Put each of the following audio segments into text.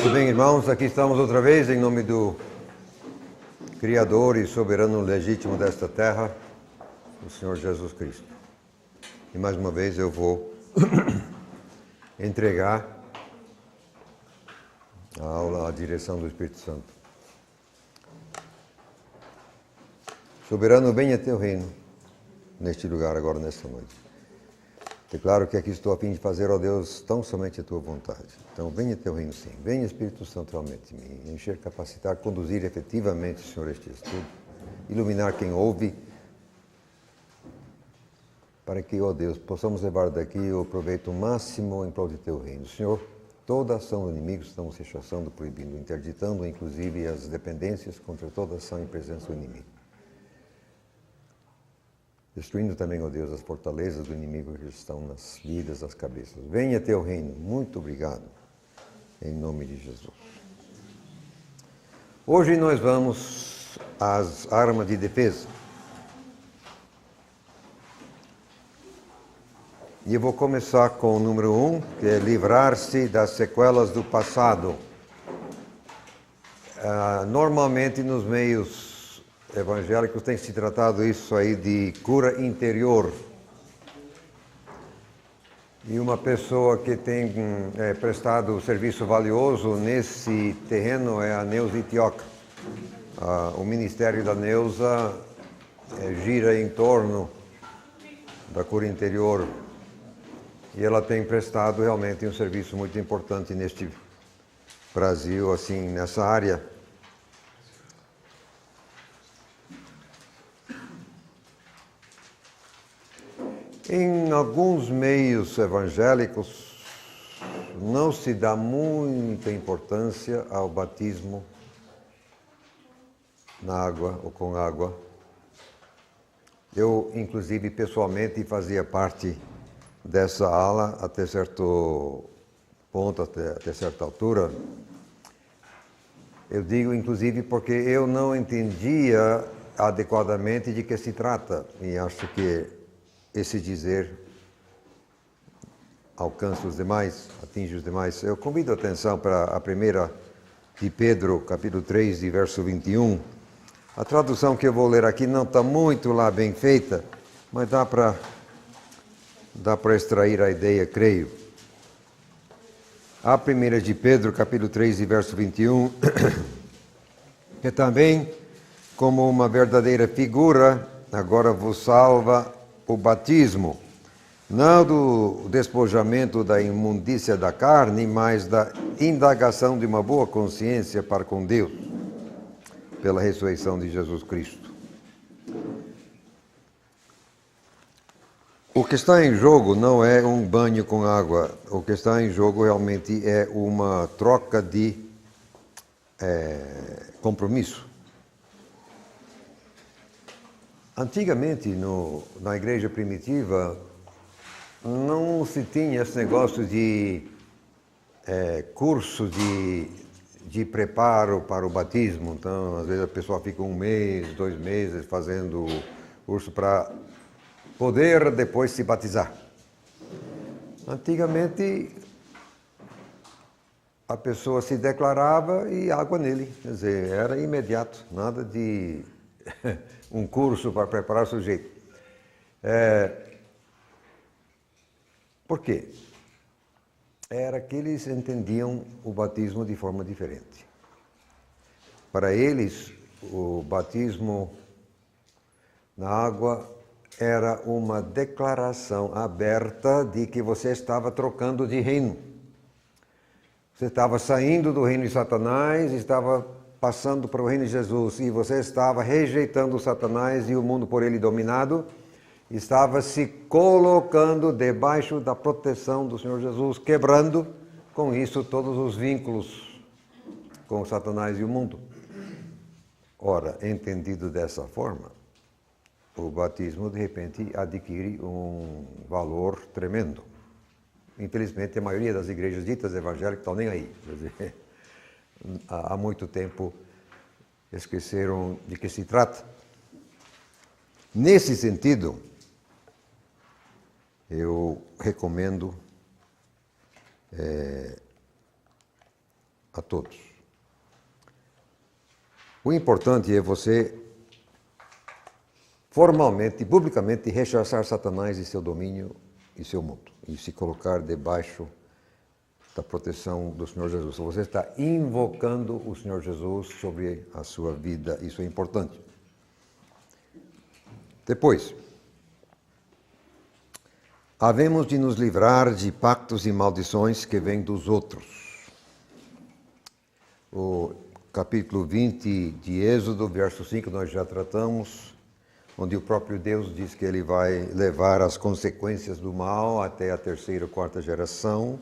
Muito bem, irmãos, aqui estamos outra vez em nome do Criador e soberano legítimo desta terra, o Senhor Jesus Cristo. E mais uma vez eu vou entregar a aula à direção do Espírito Santo. Soberano, venha teu reino neste lugar agora, nesta noite. Declaro que aqui estou a fim de fazer, ó Deus, tão somente a tua vontade. Então, venha teu reino sim. Venha, Espírito Santo, realmente me encher, capacitar, conduzir efetivamente, Senhor, este estudo. Iluminar quem ouve, para que, ó Deus, possamos levar daqui o proveito máximo em prol de teu reino. Senhor, toda ação do inimigo estamos rechaçando, proibindo, interditando, inclusive, as dependências contra toda ação e presença do inimigo. Destruindo também, ó Deus, as fortalezas do inimigo que estão nas vidas, das cabeças. Venha teu reino. Muito obrigado. Em nome de Jesus. Hoje nós vamos às armas de defesa. E eu vou começar com o número 1, que é livrar-se das sequelas do passado. Normalmente nos meios evangélicos tem se tratado isso aí de cura interior. E uma pessoa que tem prestado serviço valioso nesse terreno é a Neuza Itioca. O ministério da Neuza gira em torno da cura interior e ela tem prestado realmente um serviço muito importante neste Brasil, assim, nessa área. Em alguns meios evangélicos não se dá muita importância ao batismo na água ou com água. Eu, inclusive, pessoalmente fazia parte dessa ala até certo ponto, até certa altura. Eu digo, inclusive, porque eu não entendia adequadamente de que se trata e acho que esse dizer alcança os demais, atinge os demais. Eu convido a atenção para a primeira de Pedro, capítulo 3, de verso 21. A tradução que eu vou ler aqui não está muito lá bem feita, mas dá para extrair a ideia, creio. A primeira de Pedro, capítulo 3, de verso 21, que também, como uma verdadeira figura, agora vos salva o batismo, não do despojamento da imundícia da carne, mas da indagação de uma boa consciência para com Deus, pela ressurreição de Jesus Cristo. O que está em jogo não é um banho com água, o que está em jogo realmente é uma troca de compromisso. Antigamente, na igreja primitiva, não se tinha esse negócio de curso de preparo para o batismo. Então, às vezes a pessoa fica 1 mês, 2 meses fazendo curso para poder depois se batizar. Antigamente, a pessoa se declarava e água nele. Quer dizer, era imediato, nada de um curso para preparar o sujeito. Por quê? Era que eles entendiam o batismo de forma diferente. Para eles, o batismo na água era uma declaração aberta de que você estava trocando de reino. Você estava saindo do reino de Satanás, estava passando para o reino de Jesus, e você estava rejeitando Satanás e o mundo por ele dominado, estava se colocando debaixo da proteção do Senhor Jesus, quebrando com isso todos os vínculos com Satanás e o mundo. Ora, entendido dessa forma, o batismo de repente adquire um valor tremendo. Infelizmente, a maioria das igrejas ditas evangélicas estão nem aí. Quer dizer, há muito tempo esqueceram de que se trata. Nesse sentido, eu recomendo a todos. O importante é você formalmente, publicamente, rechaçar Satanás e seu domínio e seu mundo, e se colocar debaixo da proteção do Senhor Jesus. Você está invocando o Senhor Jesus sobre a sua vida, isso é importante. Depois, havemos de nos livrar de pactos e maldições que vêm dos outros. O capítulo 20 de Êxodo, verso 5, nós já tratamos, onde o próprio Deus diz que ele vai levar as consequências do mal até a terceira ou quarta geração.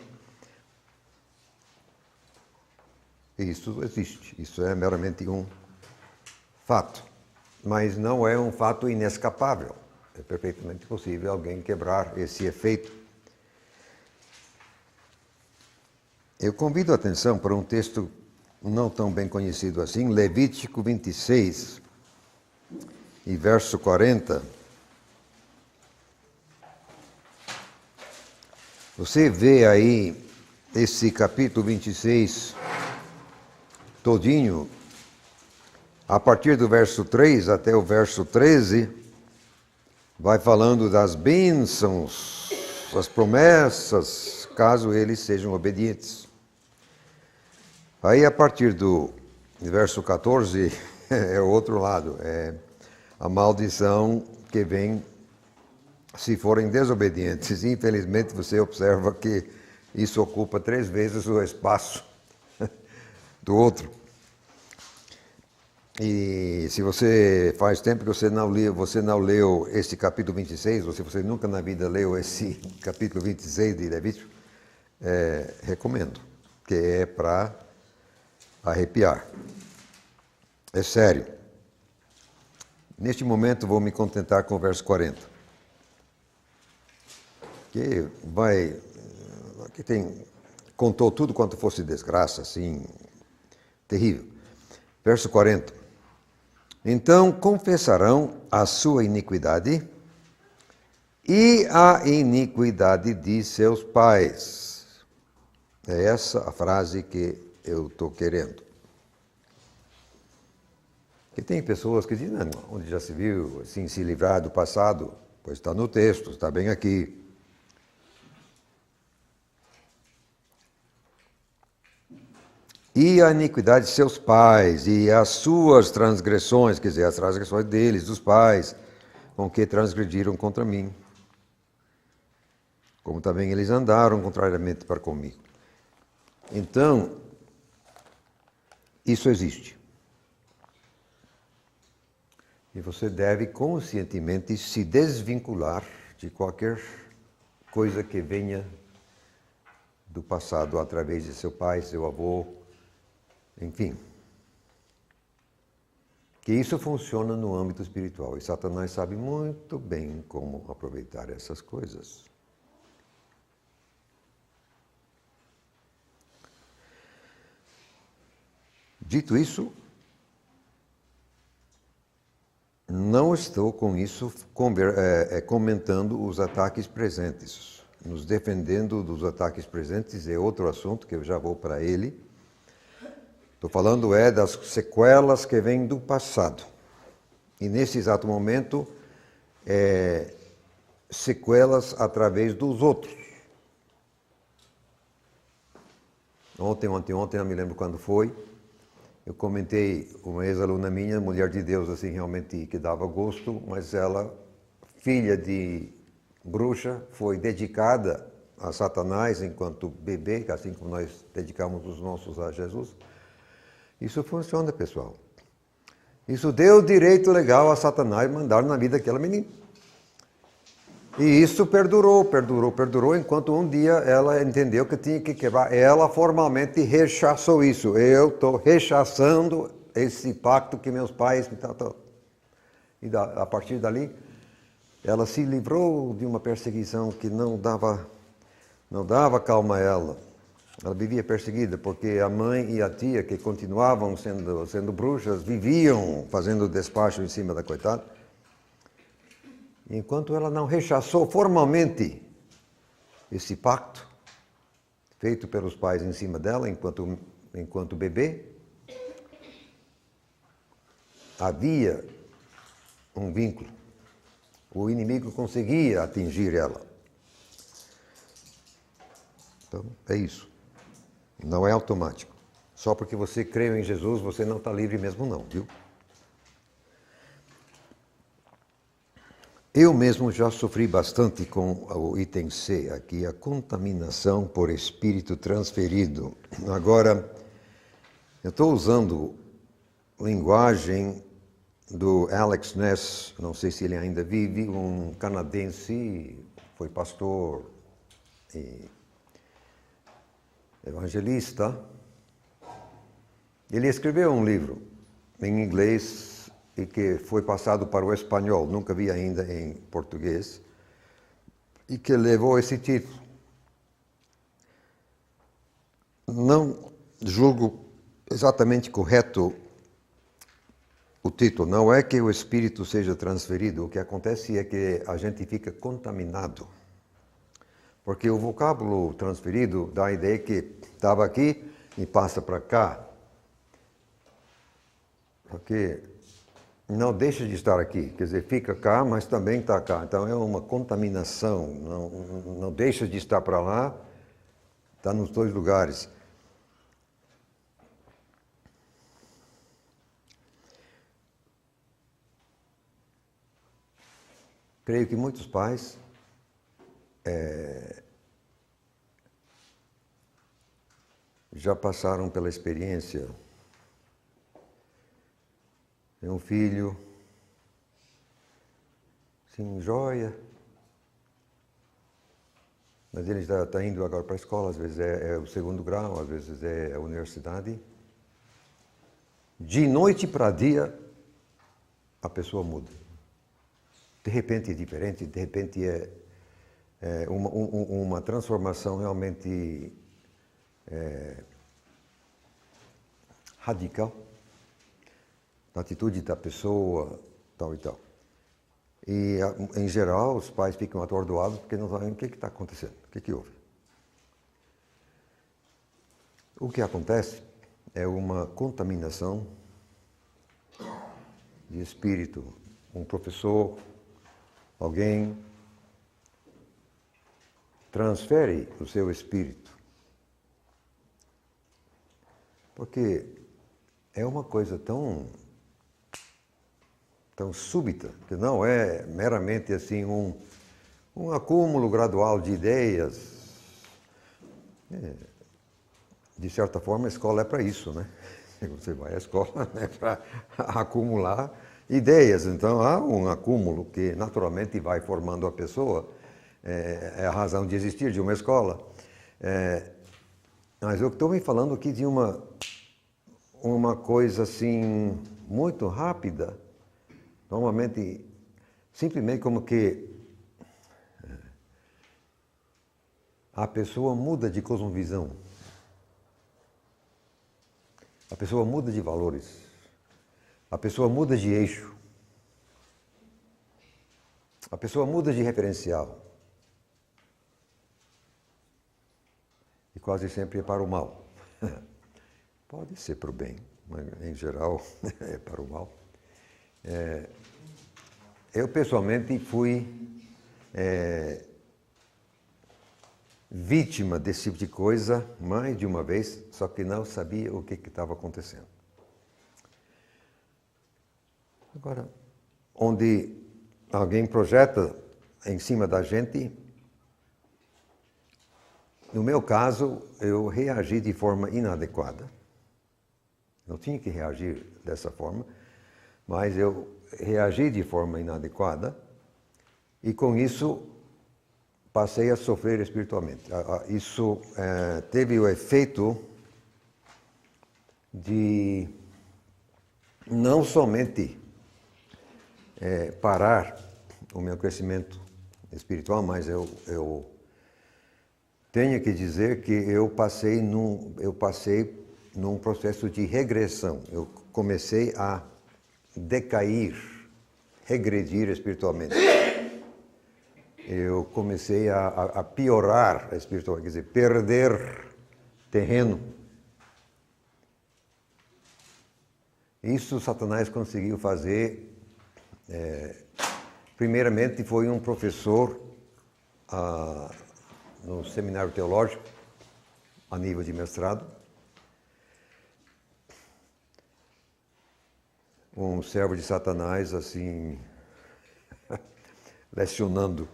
Isso existe, isso é meramente um fato, mas não é um fato inescapável. É perfeitamente possível alguém quebrar esse efeito. Eu convido a atenção para um texto não tão bem conhecido assim, Levítico 26, e verso 40. Você vê aí esse capítulo 26 todinho, a partir do verso 3 até o verso 13, vai falando das bênçãos, das promessas, caso eles sejam obedientes. Aí, a partir do verso 14, é o outro lado, é a maldição que vem se forem desobedientes. Infelizmente, você observa que isso ocupa 3 vezes o espaço do outro. E se você faz tempo que você não leu esse capítulo 26, ou se você nunca na vida leu esse capítulo 26 de Levítico, recomendo, que é para arrepiar. É sério. Neste momento vou me contentar com o verso 40. Contou tudo quanto fosse desgraça, assim, terrível. Verso 40. Então confessarão a sua iniquidade e a iniquidade de seus pais. É essa a frase que eu estou querendo. Que tem pessoas que dizem, não, onde já se viu assim, se livrar do passado, pois está no texto, está bem aqui. E a iniquidade de seus pais, e as suas transgressões, quer dizer, as transgressões deles, dos pais, com que transgrediram contra mim. Como também eles andaram contrariamente para comigo. Então, isso existe. E você deve conscientemente se desvincular de qualquer coisa que venha do passado, através de seu pai, seu avô, enfim. Que isso funciona no âmbito espiritual. E Satanás sabe muito bem como aproveitar essas coisas. Dito isso, não estou com isso comentando os ataques presentes. Nos defendendo dos ataques presentes é outro assunto que eu já vou para ele. Estou falando das sequelas que vêm do passado. E nesse exato momento, sequelas através dos outros. Ontem, não me lembro quando foi, eu comentei, uma ex-aluna minha, mulher de Deus, assim, realmente que dava gosto, mas ela, filha de bruxa, foi dedicada a Satanás enquanto bebê, assim como nós dedicamos os nossos a Jesus. Isso funciona, pessoal. Isso deu direito legal a Satanás mandar na vida daquela menina. E isso perdurou, enquanto um dia ela entendeu que tinha que quebrar. Ela formalmente rechaçou isso. Eu estou rechaçando esse pacto que meus pais... E a partir dali, ela se livrou de uma perseguição que não dava calma a ela. Ela vivia perseguida, porque a mãe e a tia, que continuavam sendo bruxas, viviam fazendo despacho em cima da coitada. Enquanto ela não rechaçou formalmente esse pacto feito pelos pais em cima dela, enquanto enquanto bebê, havia um vínculo. O inimigo conseguia atingir ela. Então, é isso. Não é automático. Só porque você crê em Jesus, você não está livre mesmo não, viu? Eu mesmo já sofri bastante com o item C, aqui, a contaminação por espírito transferido. Agora, eu estou usando linguagem do Alex Ness, não sei se ele ainda vive, um canadense, foi pastor e evangelista. Ele escreveu um livro em inglês e que foi passado para o espanhol, nunca vi ainda em português, e que levou esse título. Não julgo exatamente correto o título, não é que o espírito seja transferido, o que acontece é que a gente fica contaminado. Porque o vocábulo transferido dá a ideia que estava aqui e passa para cá. Porque não deixa de estar aqui, quer dizer, fica cá, mas também está cá. Então é uma contaminação, não deixa de estar para lá, está nos dois lugares. Creio que muitos pais já passaram pela experiência de um filho, sim, joia, mas ele está indo agora para a escola, às vezes é o segundo grau, às vezes é a universidade. De noite para dia, a pessoa muda. De repente é diferente, de repente é uma transformação realmente radical na atitude da pessoa, tal e tal. E, em geral, os pais ficam atordoados porque não sabem o que está acontecendo, o que houve. O que acontece é uma contaminação de espírito. Um professor, alguém transfere o seu espírito. Porque é uma coisa tão súbita, que não é meramente assim um acúmulo gradual de ideias. De certa forma, a escola é para isso, né? Você vai à escola, né, para acumular ideias. Então, há um acúmulo que naturalmente vai formando a pessoa. É a razão de existir de uma escola. Mas eu estou me falando aqui de uma coisa assim muito rápida, normalmente, simplesmente como que a pessoa muda de cosmovisão, a pessoa muda de valores, a pessoa muda de eixo, a pessoa muda de referencial. E quase sempre é para o mal. Pode ser para o bem, mas em geral é para o mal. Eu pessoalmente fui vítima desse tipo de coisa mais de uma vez, só que não sabia o que estava acontecendo. Agora, onde alguém projeta em cima da gente, no meu caso, eu reagi de forma inadequada. Não tinha que reagir dessa forma, mas eu reagi de forma inadequada e com isso passei a sofrer espiritualmente. Isso teve o efeito de não somente parar o meu crescimento espiritual, mas eu tenho que dizer que eu passei num processo de regressão. Eu comecei a decair, regredir espiritualmente. Eu comecei a piorar espiritualmente, quer dizer, perder terreno. Isso Satanás conseguiu fazer. Primeiramente foi um professor no seminário teológico, a nível de mestrado, um servo de Satanás, assim, lecionando.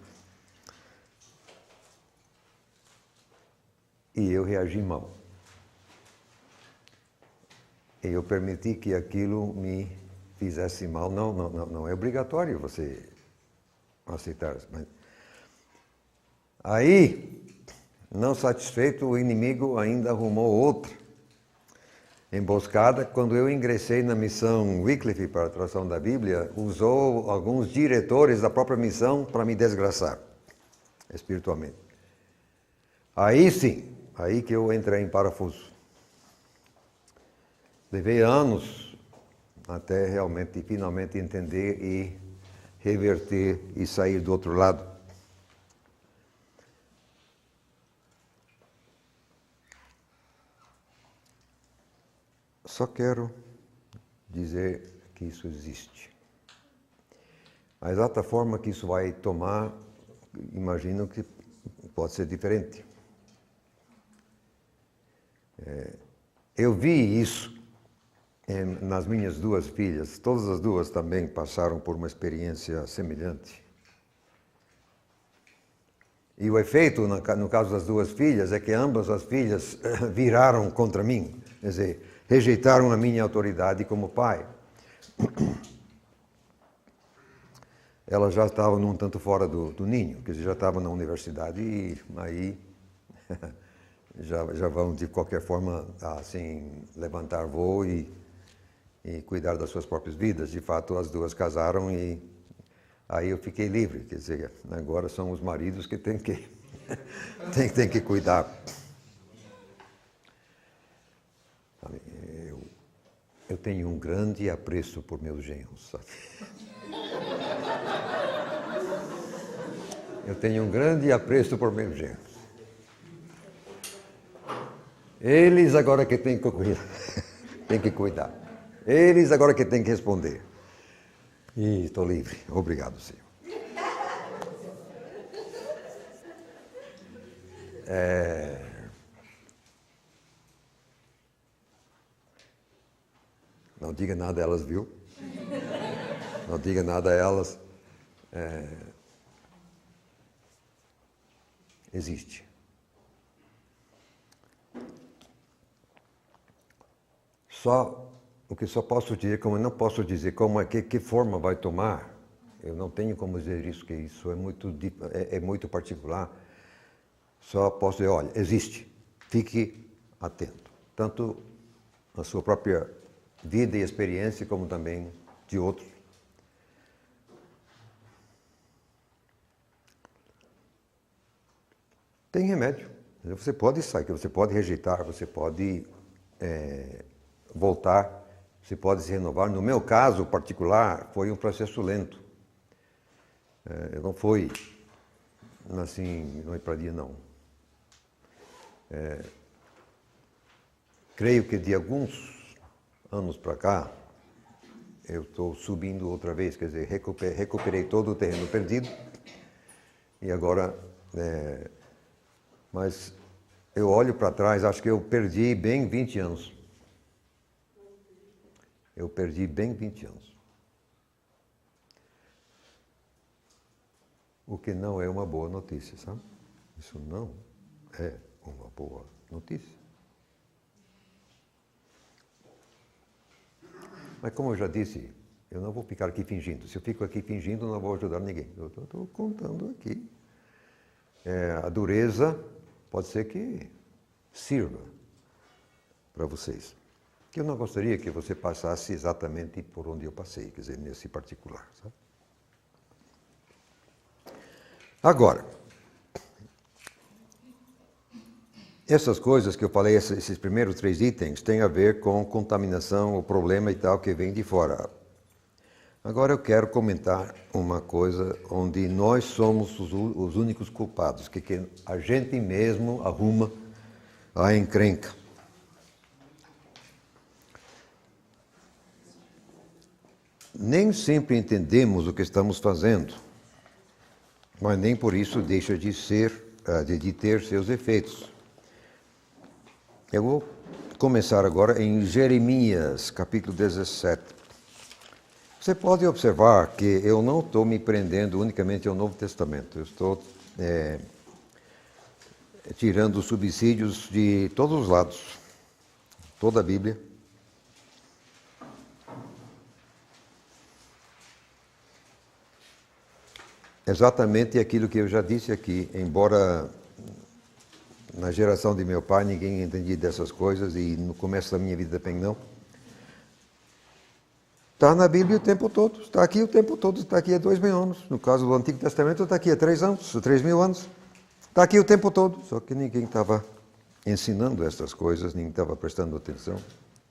E eu reagi mal. E eu permiti que aquilo me fizesse mal. Não é obrigatório você aceitar. Mas... Aí, não satisfeito, o inimigo ainda arrumou outra emboscada. Quando eu ingressei na missão Wycliffe para a tradução da Bíblia, usou alguns diretores da própria missão para me desgraçar espiritualmente. Aí sim, aí que eu entrei em parafuso. Levei anos até realmente, finalmente entender e reverter e sair do outro lado. Só quero dizer que isso existe. A exata forma que isso vai tomar, imagino que pode ser diferente. Eu vi isso nas minhas duas filhas. Todas as duas também passaram por uma experiência semelhante. E o efeito, no caso das duas filhas, é que ambas as filhas viraram contra mim. Quer dizer, rejeitaram a minha autoridade como pai. Elas já estavam um tanto fora do ninho, quer dizer, já estavam na universidade e aí já vão de qualquer forma assim levantar voo e cuidar das suas próprias vidas. De fato, as duas casaram e aí eu fiquei livre, quer dizer, agora são os maridos que têm que cuidar. Eu tenho um grande apreço por meus genros, sabe? Eu tenho um grande apreço por meus genros. Eles agora que têm que cuidar. Eles agora que têm que responder. E estou livre. Obrigado, Senhor. Não diga nada a elas, viu? Não diga nada a elas. Existe. O que só posso dizer, como eu não posso dizer que forma vai tomar, eu não tenho como dizer isso, que isso é muito particular. Só posso dizer, olha, existe. Fique atento. Tanto na sua própria vida e experiência, como também de outros. Tem remédio. Você pode sair, você pode rejeitar, você pode voltar, você pode se renovar. No meu caso particular, foi um processo lento. Não foi assim, noite para dia, não. Creio que de alguns anos para cá, eu estou subindo outra vez, quer dizer, recuperei todo o terreno perdido e agora... Mas eu olho para trás, acho que eu perdi bem 20 anos. Eu perdi bem 20 anos. O que não é uma boa notícia, sabe? Isso não é uma boa notícia. Mas como eu já disse, eu não vou ficar aqui fingindo. Se eu fico aqui fingindo, não vou ajudar ninguém. Eu estou contando aqui. A dureza pode ser que sirva para vocês. Eu não gostaria que você passasse exatamente por onde eu passei, quer dizer, nesse particular, sabe? Agora, essas coisas que eu falei, esses primeiros 3 itens, têm a ver com contaminação, o problema e tal que vem de fora. Agora eu quero comentar uma coisa onde nós somos os únicos culpados, que a gente mesmo arruma a encrenca. nem sempre entendemos o que estamos fazendo, mas nem por isso deixa de ter seus efeitos. Eu vou começar agora em Jeremias, capítulo 17. Você pode observar que eu não estou me prendendo unicamente ao Novo Testamento. Eu estou tirando subsídios de todos os lados, toda a Bíblia. Exatamente aquilo que eu já disse aqui, embora na geração de meu pai ninguém entendia dessas coisas e no começo da minha vida também não. Está na Bíblia o tempo todo, está aqui o tempo todo, está aqui há 2000 anos. No caso do Antigo Testamento está aqui há 3 anos, 3000 anos. Está aqui o tempo todo, só que ninguém estava ensinando essas coisas, ninguém estava prestando atenção,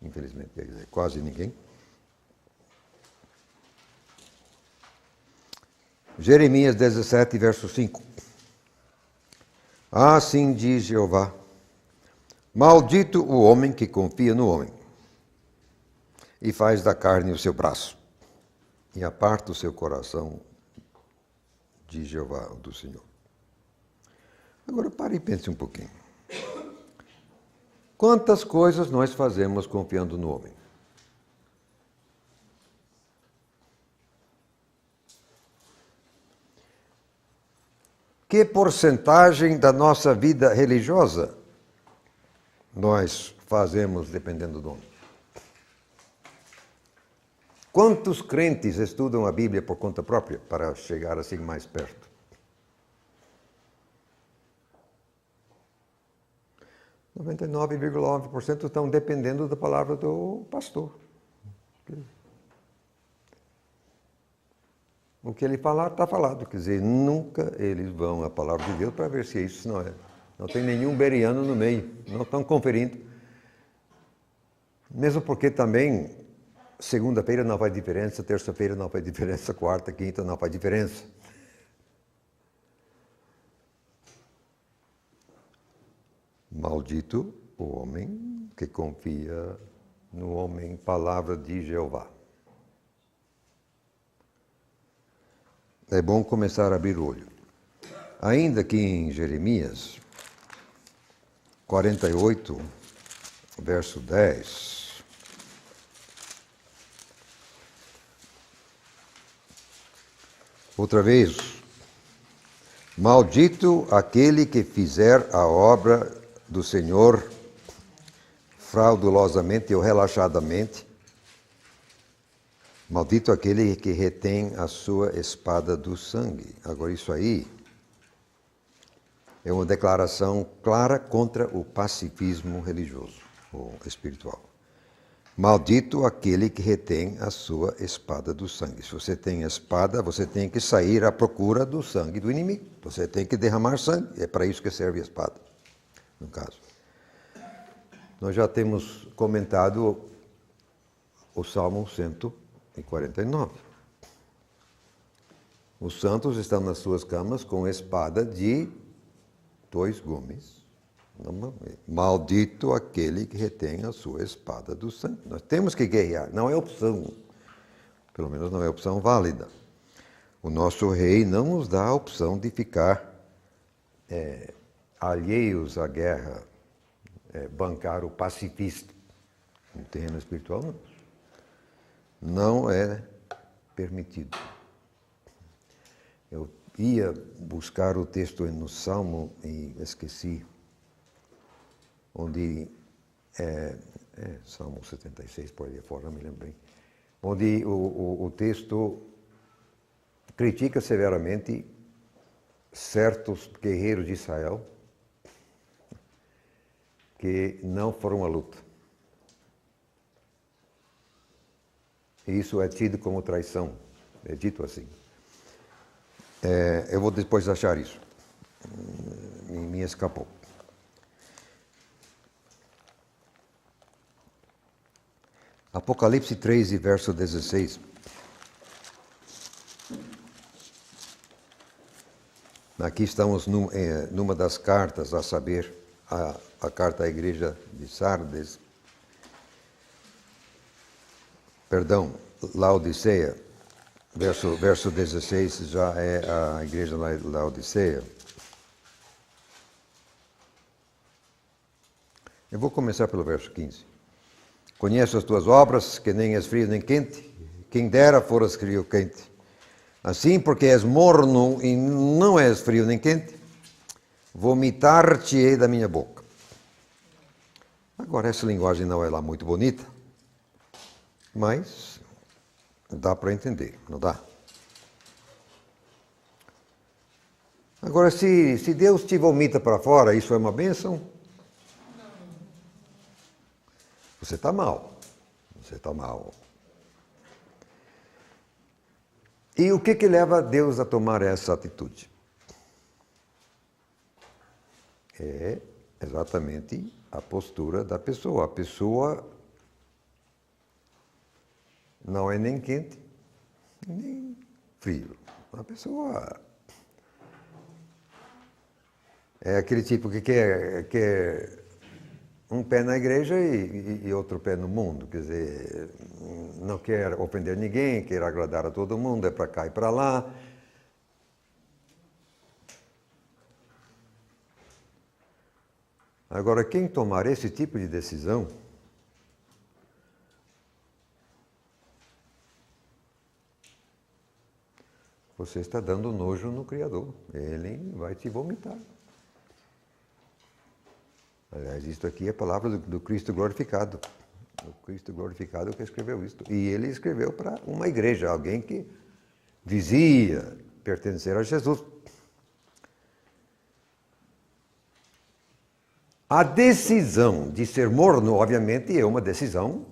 infelizmente, quer dizer, quase ninguém. Jeremias 17, verso 5. Assim diz Jeová: maldito o homem que confia no homem, e faz da carne o seu braço, e aparta o seu coração de Jeová, do Senhor. Agora pare e pense um pouquinho. Quantas coisas nós fazemos confiando no homem? Que porcentagem da nossa vida religiosa nós fazemos dependendo do homem? Quantos crentes estudam a Bíblia por conta própria para chegar assim mais perto? – 99,9% estão dependendo da palavra do pastor. O que ele falar, está falado. Quer dizer, nunca eles vão à palavra de Deus para ver se isso não é. Não tem nenhum beriano no meio, não estão conferindo. Mesmo porque também, segunda-feira não faz diferença, terça-feira não faz diferença, quarta, quinta não faz diferença. Maldito o homem que confia no homem, palavra de Jeová. É bom começar a abrir o olho. Ainda que em Jeremias 48, verso 10, outra vez, maldito aquele que fizer a obra do Senhor fraudulosamente ou relaxadamente, maldito aquele que retém a sua espada do sangue. Agora, isso aí é uma declaração clara contra o pacifismo religioso ou espiritual. Maldito aquele que retém a sua espada do sangue. Se você tem espada, você tem que sair à procura do sangue do inimigo. Você tem que derramar sangue. É para isso que serve a espada, no caso. Nós já temos comentado o Salmo 149. Os santos estão nas suas camas com espada de 2 gumes. Maldito aquele que retém a sua espada do sangue. Nós temos que guerrear, não é opção. Pelo menos não é opção válida. O nosso rei não nos dá a opção de ficar alheios à guerra, bancar o pacifista. No terreno espiritual, não. Não é permitido. Eu ia buscar o texto no Salmo e esqueci, onde Salmo 76, por aí fora, não me lembrei, onde o texto critica severamente certos guerreiros de Israel que não foram à luta. E isso é tido como traição, é dito assim. Eu vou depois achar isso. Me escapou. Apocalipse 3, verso 16. Aqui estamos numa das cartas, a saber, a carta à igreja de Sardes. Perdão, Laodiceia, verso 16 já é a igreja de Laodiceia. Eu vou começar pelo verso 15. Conheço as tuas obras, que nem és frio nem quente, quem dera foras frio ou quente. Assim, porque és morno e não és frio nem quente, vomitar-te-ei da minha boca. Agora, essa linguagem não é lá muito bonita, mas dá para entender, não dá? Agora, se Deus te vomita para fora, isso é uma bênção? Você está mal. Você está mal. E o que leva Deus a tomar essa atitude? É exatamente a postura da pessoa. A pessoa não é nem quente, nem frio. A pessoa é aquele tipo que quer um pé na igreja e outro pé no mundo. Quer dizer, não quer ofender ninguém, quer agradar a todo mundo, é para cá e para lá. Agora, quem tomar esse tipo de decisão você está dando nojo no Criador. Ele vai te vomitar. Aliás, isto aqui é a palavra do Cristo glorificado. O Cristo glorificado que escreveu isto. E ele escreveu para uma igreja, alguém que dizia pertencer a Jesus. A decisão de ser morno, obviamente, é uma decisão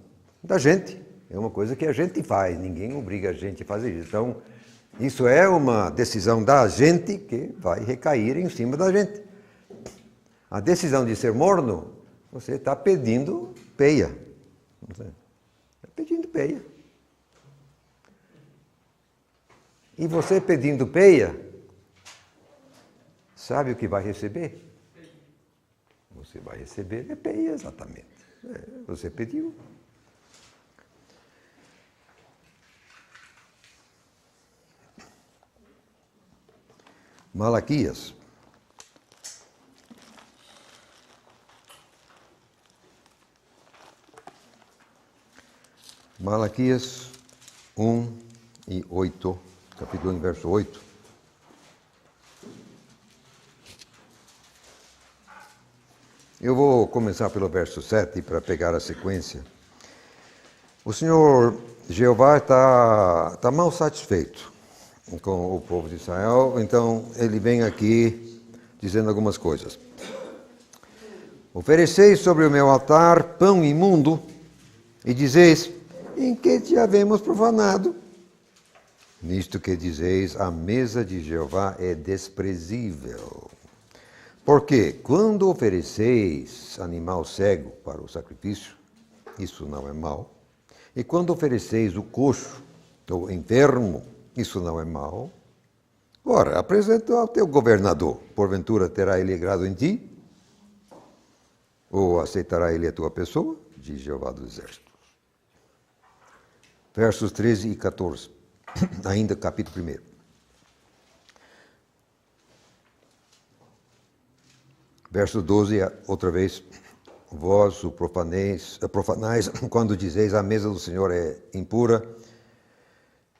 da gente. É uma coisa que a gente faz, ninguém obriga a gente a fazer isso. Então, isso é uma decisão da gente que vai recair em cima da gente. A decisão de ser morno, você está pedindo peia. Está pedindo peia. E você pedindo peia, sabe o que vai receber? Você vai receber peia, exatamente. Você pediu. Malaquias. Malaquias 1 e 8, capítulo 1, verso 8. Eu vou começar pelo verso 7 para pegar a sequência. O Senhor Jeová está mal satisfeito com o povo de Israel, então ele vem aqui dizendo algumas coisas. Ofereceis sobre o meu altar pão imundo e dizeis: em que te havemos profanado? Nisto que dizeis, a mesa de Jeová é desprezível. Porque quando ofereceis animal cego para o sacrifício, isso não é mal. E quando ofereceis o coxo ou enfermo, isso não é mal. Ora, apresenta ao teu governador. Porventura terá ele agrado em ti? Ou aceitará ele a tua pessoa? Diz Jeová dos Exércitos. Versos 13 e 14, ainda capítulo 1. Verso 12, outra vez. Vós o profanais quando dizeis a mesa do Senhor é impura,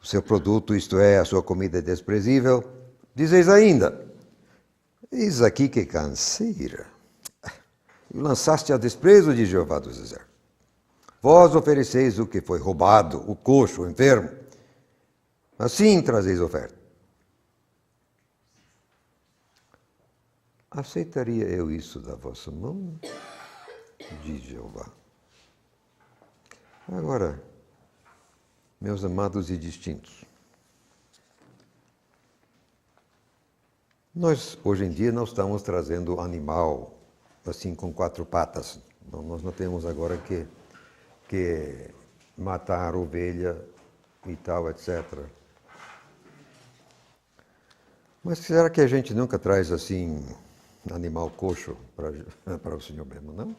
o seu produto, isto é, a sua comida é desprezível. Dizeis ainda: eis aqui que canseira. E lançaste a desprezo de Jeová dos Exércitos. Vós ofereceis o que foi roubado, o coxo, o enfermo. Assim trazeis oferta. Aceitaria eu isso da vossa mão? Diz Jeová. Agora, meus amados e distintos, nós hoje em dia não estamos trazendo animal assim com 4 patas. Nós não temos agora que matar ovelha e tal, etc. Mas será que a gente nunca traz assim animal coxo para o Senhor mesmo, não?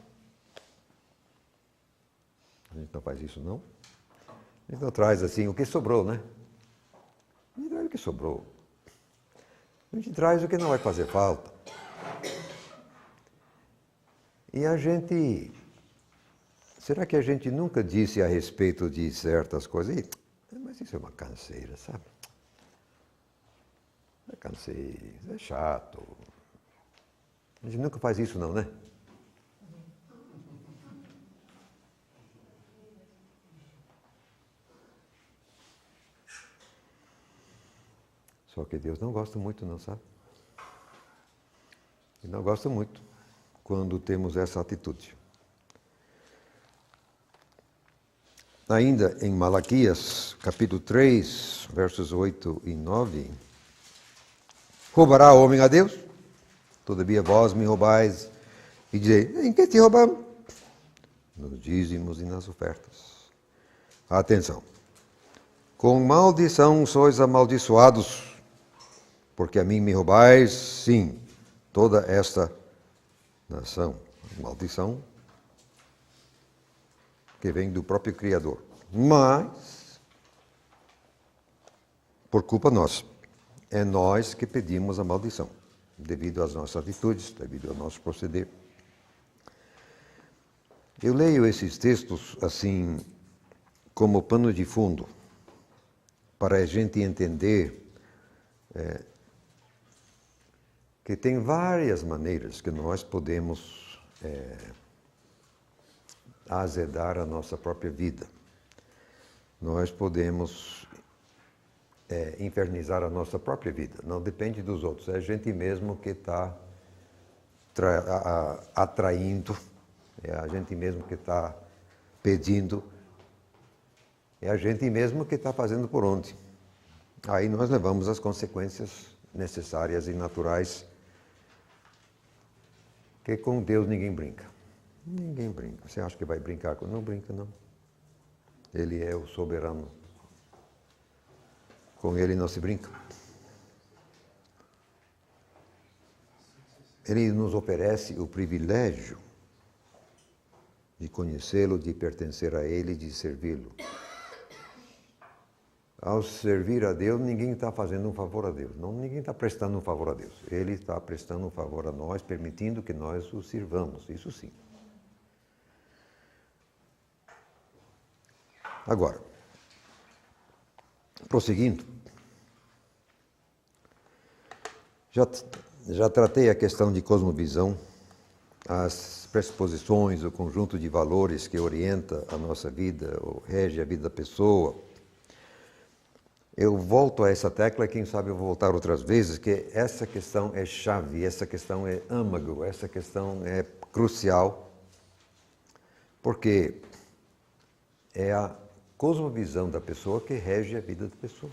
A gente não faz isso, não? A gente não traz assim o que sobrou, né? A gente traz o que sobrou. A gente traz o que não vai fazer falta. E a gente... Será que a gente nunca disse a respeito de certas coisas? Mas isso é uma canseira, sabe? É canseira, é chato. A gente nunca faz isso não, né? Só que Deus não gosta muito não, sabe? Ele não gosta muito quando temos essa atitude. Ainda em Malaquias, capítulo 3, versos 8 e 9. Roubará o homem a Deus? Todavia vós me roubais. E dizei, em que te roubamos? Nos dízimos e nas ofertas. Atenção. Com maldição sois amaldiçoados, porque a mim me roubais, sim, toda esta nação. Maldição que vem do próprio Criador. Mas, por culpa nossa, é nós que pedimos a maldição, devido às nossas atitudes, devido ao nosso proceder. Eu leio esses textos assim, como pano de fundo, para a gente entender que tem várias maneiras que nós podemos azedar a nossa própria vida. Nós podemos infernizar a nossa própria vida. Não depende dos outros, é a gente mesmo que está atraindo, é a gente mesmo que está pedindo, é a gente mesmo que está fazendo por onde. Aí nós levamos as consequências necessárias e naturais, que com Deus ninguém brinca. Ninguém brinca. Você acha que vai brincar com... Não brinca, não. Ele é o soberano. Com ele não se brinca. Ele nos oferece o privilégio de conhecê-lo, de pertencer a ele, de servi-lo. Ao servir a Deus, ninguém está fazendo um favor a Deus. Não, ninguém está prestando um favor a Deus. Ele está prestando um favor a nós, permitindo que nós o sirvamos. Isso sim. Agora, prosseguindo, já tratei a questão de cosmovisão, as pressuposições, o conjunto de valores que orienta a nossa vida, ou rege a vida da pessoa. Eu volto a essa tecla, quem sabe eu vou voltar outras vezes, que essa questão é chave, essa questão é âmago, essa questão é crucial, porque é a cosmovisão da pessoa que rege a vida da pessoa.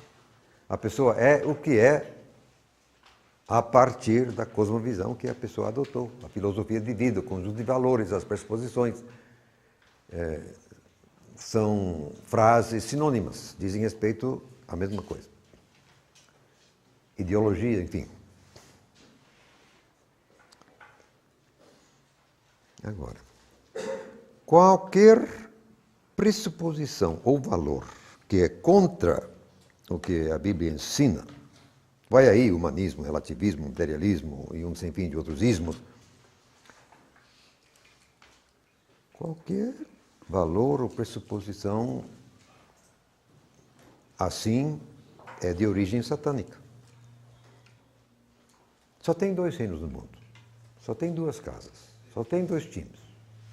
A pessoa é o que é a partir da cosmovisão que a pessoa adotou, a filosofia de vida, o conjunto de valores, as pressuposições. São frases sinônimas, dizem respeito à mesma coisa. Ideologia, enfim. Agora, qualquer pressuposição ou valor que é contra o que a Bíblia ensina, vai aí humanismo, relativismo, materialismo e um sem fim de outros ismos, qualquer valor ou pressuposição assim é de origem satânica. Só tem 2 reinos no mundo, só tem 2 casas, só tem 2 times,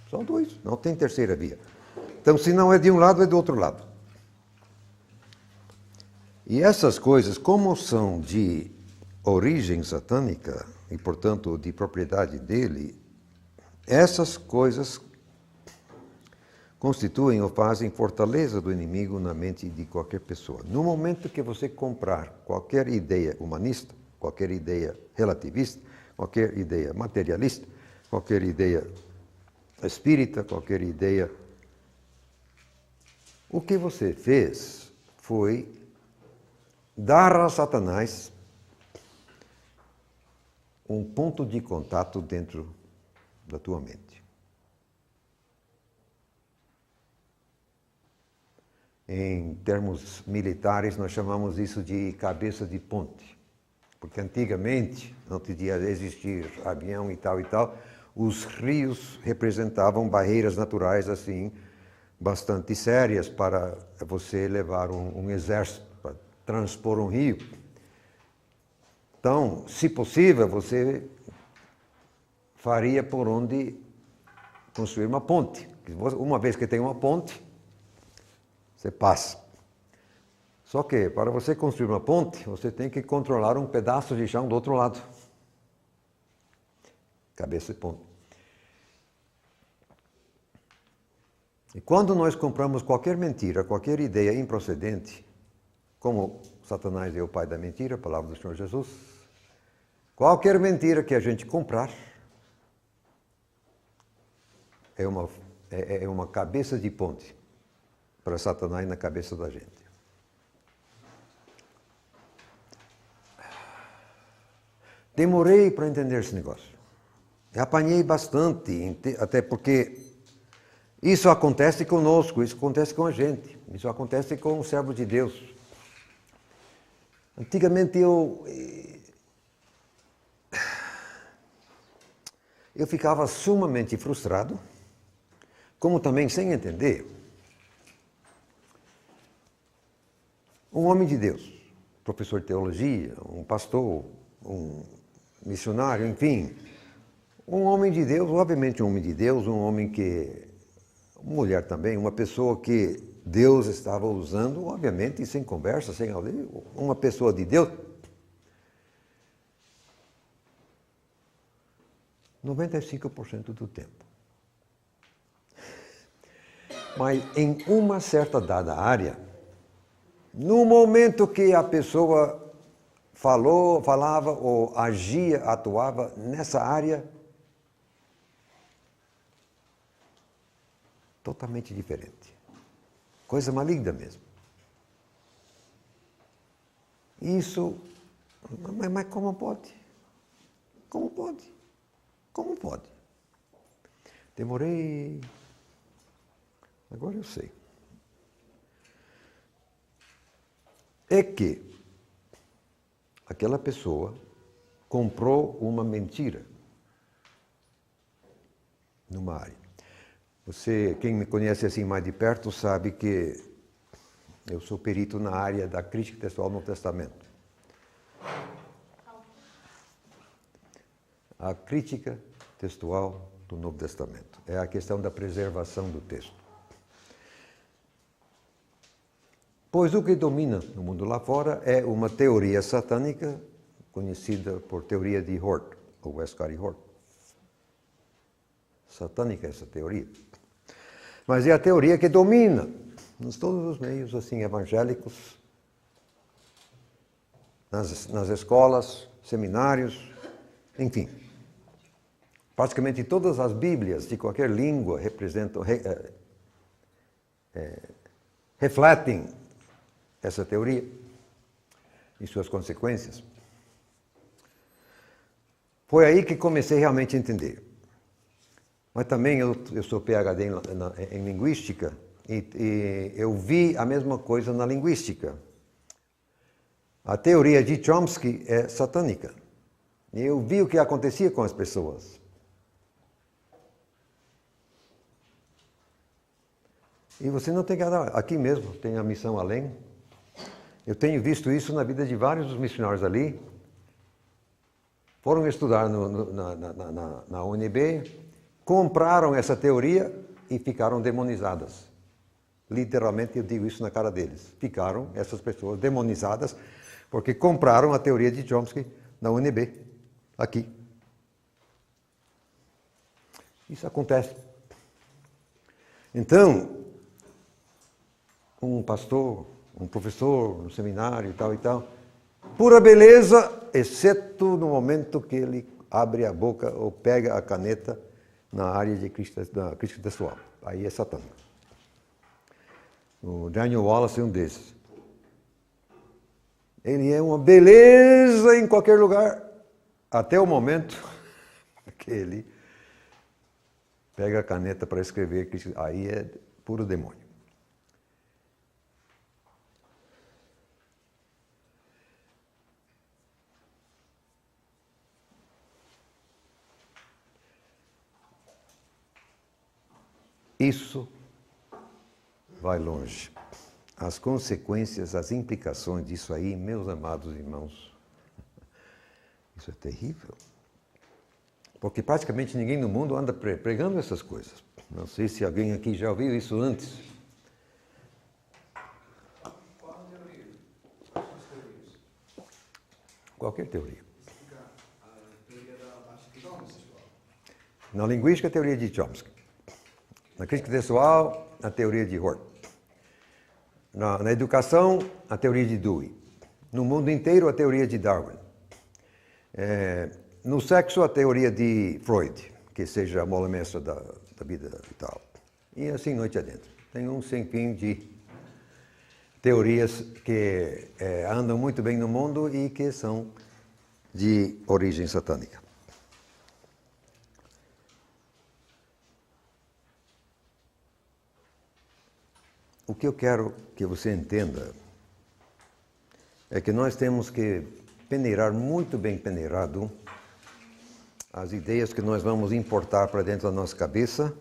só 2, não tem terceira via. Então, se não é de um lado, é do outro lado. E essas coisas, como são de origem satânica, e portanto de propriedade dele, essas coisas constituem ou fazem fortaleza do inimigo na mente de qualquer pessoa. No momento que você comprar qualquer ideia humanista, qualquer ideia relativista, qualquer ideia materialista, qualquer ideia espírita, qualquer ideia... O que você fez foi dar a Satanás um ponto de contato dentro da tua mente. Em termos militares, nós chamamos isso de cabeça de ponte. Porque antigamente, antes de existir avião e tal, os rios representavam barreiras naturais assim, bastante sérias para você levar um exército, para transpor um rio. Então, se possível, você faria por onde construir uma ponte. Uma vez que tem uma ponte, você passa. Só que, para você construir uma ponte, você tem que controlar um pedaço de chão do outro lado. Cabeça de ponte. E quando nós compramos qualquer mentira, qualquer ideia improcedente, como Satanás é o pai da mentira, a palavra do Senhor Jesus, qualquer mentira que a gente comprar é uma cabeça de ponte para Satanás na cabeça da gente. Demorei para entender esse negócio. Eu apanhei bastante, até porque isso acontece conosco, isso acontece com a gente, isso acontece com o servo de Deus. Antigamente eu ficava sumamente frustrado, como também sem entender. Um homem de Deus, professor de teologia, um pastor, um missionário, enfim, um homem de Deus, obviamente um homem de Deus, um homem que, mulher também, uma pessoa que Deus estava usando, obviamente, sem conversa, sem uma pessoa de Deus. 95% do tempo. Mas em uma certa dada área, no momento que a pessoa falava ou agia, atuava nessa área, totalmente diferente. Coisa maligna mesmo. Isso, mas como pode? Como pode? Como pode? Demorei. Agora eu sei. É que aquela pessoa comprou uma mentira numa área. Você, quem me conhece assim mais de perto, sabe que eu sou perito na área da crítica textual no Testamento. A crítica textual do Novo Testamento é a questão da preservação do texto. Pois o que domina no mundo lá fora é uma teoria satânica conhecida por teoria de Hort, ou Westcott Hort. Satânica essa teoria. Mas é a teoria que domina nos todos os meios assim evangélicos, nas escolas, seminários, enfim. Praticamente todas as Bíblias de qualquer língua refletem essa teoria e suas consequências. Foi aí que comecei realmente a entender. Mas também eu sou PhD em linguística e eu vi a mesma coisa na linguística. A teoria de Chomsky é satânica. E eu vi o que acontecia com as pessoas. E você não tem que dar. Aqui mesmo tem a Missão Além. Eu tenho visto isso na vida de vários dos missionários ali. Foram estudar na UNB, compraram essa teoria e ficaram demonizadas. Literalmente eu digo isso na cara deles. Ficaram essas pessoas demonizadas porque compraram a teoria de Chomsky na UNB, aqui. Isso acontece. Então, um pastor, um professor no seminário e tal, pura beleza, exceto no momento que ele abre a boca ou pega a caneta na área da crítica textual. Aí é satânico. O Daniel Wallace é um desses. Ele é uma beleza em qualquer lugar, até o momento que ele pega a caneta para escrever, aí é puro demônio. isso vai longe. As consequências, as implicações disso aí, meus amados irmãos, isso é terrível. Porque praticamente ninguém no mundo anda pregando essas coisas. Não sei se alguém aqui já ouviu isso antes. Qual a teoria? Quais são as teorias? Qualquer teoria. Explicar a teoria da taxa de Chomsky. Na linguística, a teoria de Chomsky. Na crítica textual, a teoria de Hort. Na educação, a teoria de Dewey. No mundo inteiro, a teoria de Darwin. No sexo, a teoria de Freud, que seja a mola mestra da vida e tal. E assim, noite adentro. Tem um sem fim de teorias que andam muito bem no mundo e que são de origem satânica. O que eu quero que você entenda é que nós temos que peneirar muito bem peneirado as ideias que nós vamos importar para dentro da nossa cabeça.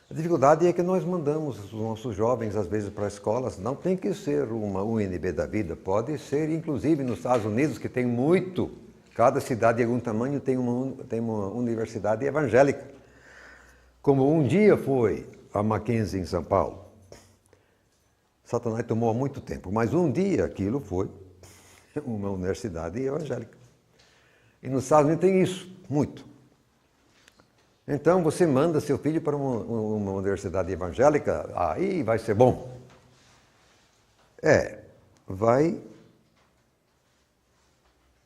A dificuldade é que nós mandamos os nossos jovens, às vezes, para escolas. Não tem que ser uma UNB da vida, pode ser, inclusive, nos Estados Unidos, que tem muito. Cada cidade de algum tamanho tem uma universidade evangélica. Como um dia foi a Mackenzie, em São Paulo. Satanás tomou há muito tempo, mas um dia aquilo foi uma universidade evangélica. E nos Estados Unidos tem isso, muito. Então você manda seu filho para uma universidade evangélica, aí vai ser bom. Vai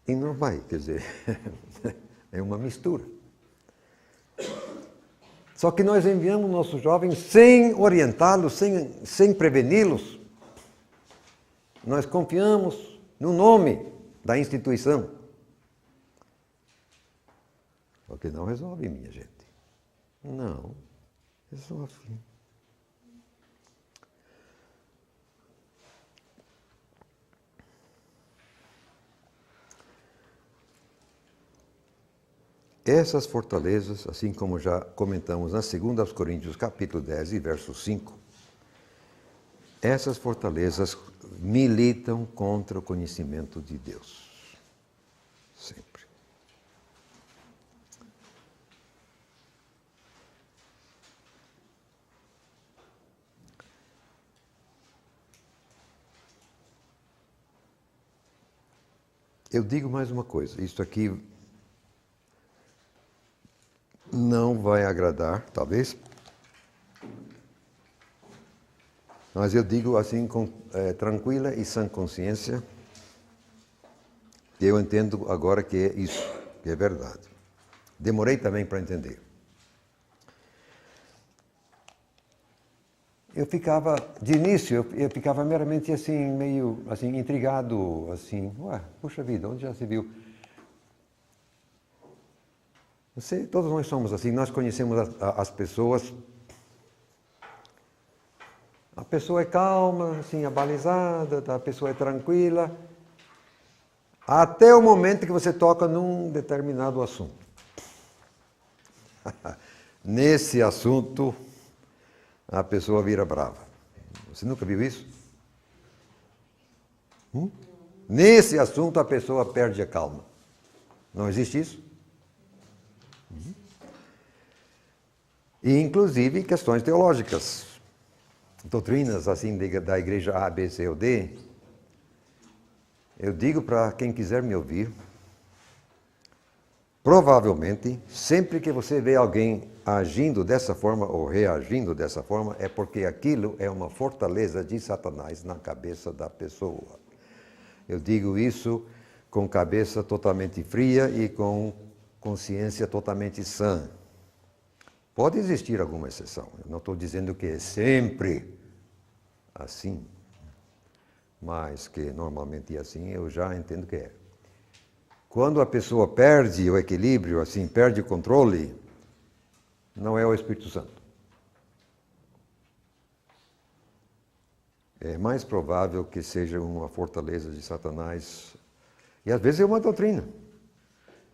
e não vai, quer dizer, é uma mistura. Só que nós enviamos nossos jovens sem orientá-los, sem preveni-los. Nós confiamos no nome da instituição. Só que não resolve, minha gente. Não, resolve. Essas fortalezas, assim como já comentamos na 2 Coríntios, capítulo 10 e verso 5, essas fortalezas militam contra o conhecimento de Deus. Sempre. Eu digo mais uma coisa, isso aqui não vai agradar, talvez, mas eu digo assim com tranquila e sã consciência, que eu entendo agora que é isso, que é verdade. Demorei também para entender. Eu ficava, de início, eu ficava meramente assim, meio assim, intrigado, assim, puxa vida, onde já se viu? Todos nós somos assim, nós conhecemos as pessoas. A pessoa é calma, assim, abalizada, a pessoa é tranquila, até o momento que você toca num determinado assunto. Nesse assunto, a pessoa vira brava. Você nunca viu isso? Nesse assunto, a pessoa perde a calma. Não existe isso? E, inclusive, questões teológicas. Doutrinas, assim, da igreja A, B, C ou D. Eu digo para quem quiser me ouvir, provavelmente, sempre que você vê alguém agindo dessa forma ou reagindo dessa forma, é porque aquilo é uma fortaleza de Satanás na cabeça da pessoa. Eu digo isso com cabeça totalmente fria e com consciência totalmente sã. Pode existir alguma exceção, eu não estou dizendo que é sempre assim, mas que normalmente é assim, eu já entendo que é. Quando a pessoa perde o equilíbrio, assim, perde o controle, não é o Espírito Santo. É mais provável que seja uma fortaleza de Satanás, e às vezes é uma doutrina.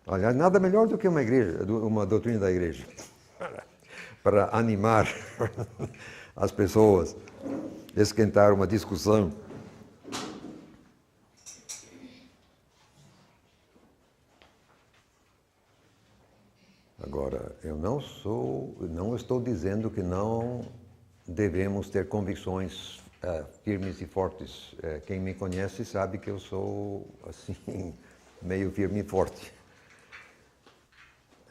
Aliás, nada melhor do que uma doutrina da igreja. para animar as pessoas, esquentar uma discussão. Agora, eu não estou dizendo que não devemos ter convicções firmes e fortes. Quem me conhece sabe que eu sou assim meio firme e forte.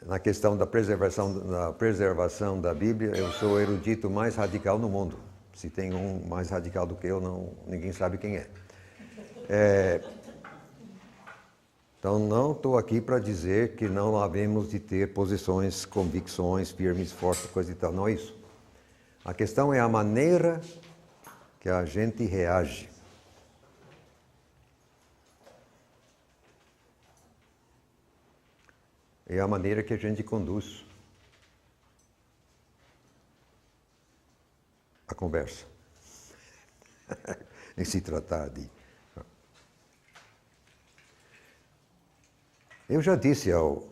Na questão da preservação da Bíblia, eu sou o erudito mais radical no mundo. Se tem um mais radical do que eu, ninguém sabe quem é. Então, não estou aqui para dizer que não havemos de ter posições, convicções firmes, fortes, coisa e tal. Não é isso. A questão é a maneira que a gente reage. É a maneira que a gente conduz a conversa. Em se tratar de... Eu já disse ao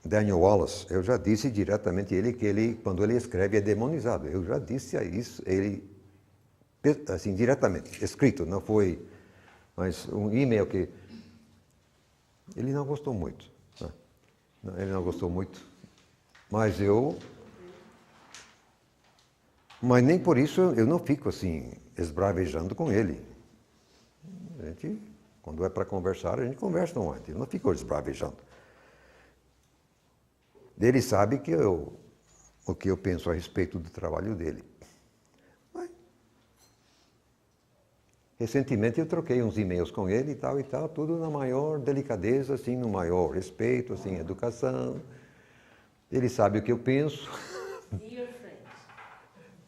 Daniel Wallace, eu já disse diretamente a ele que ele, quando ele escreve, é demonizado. Eu já disse a isso, ele, assim, diretamente, escrito, não foi, mas um e-mail que ele não gostou muito. Né? Ele não gostou muito, mas nem por isso eu não fico assim, esbravejando com ele. A gente, quando é para conversar, a gente conversa um antes, eu não fico esbravejando. Ele sabe o que eu penso a respeito do trabalho dele. Mas, recentemente eu troquei uns e-mails com ele e tal, tudo na maior delicadeza, assim, no maior respeito, assim, educação. Ele sabe o que eu penso.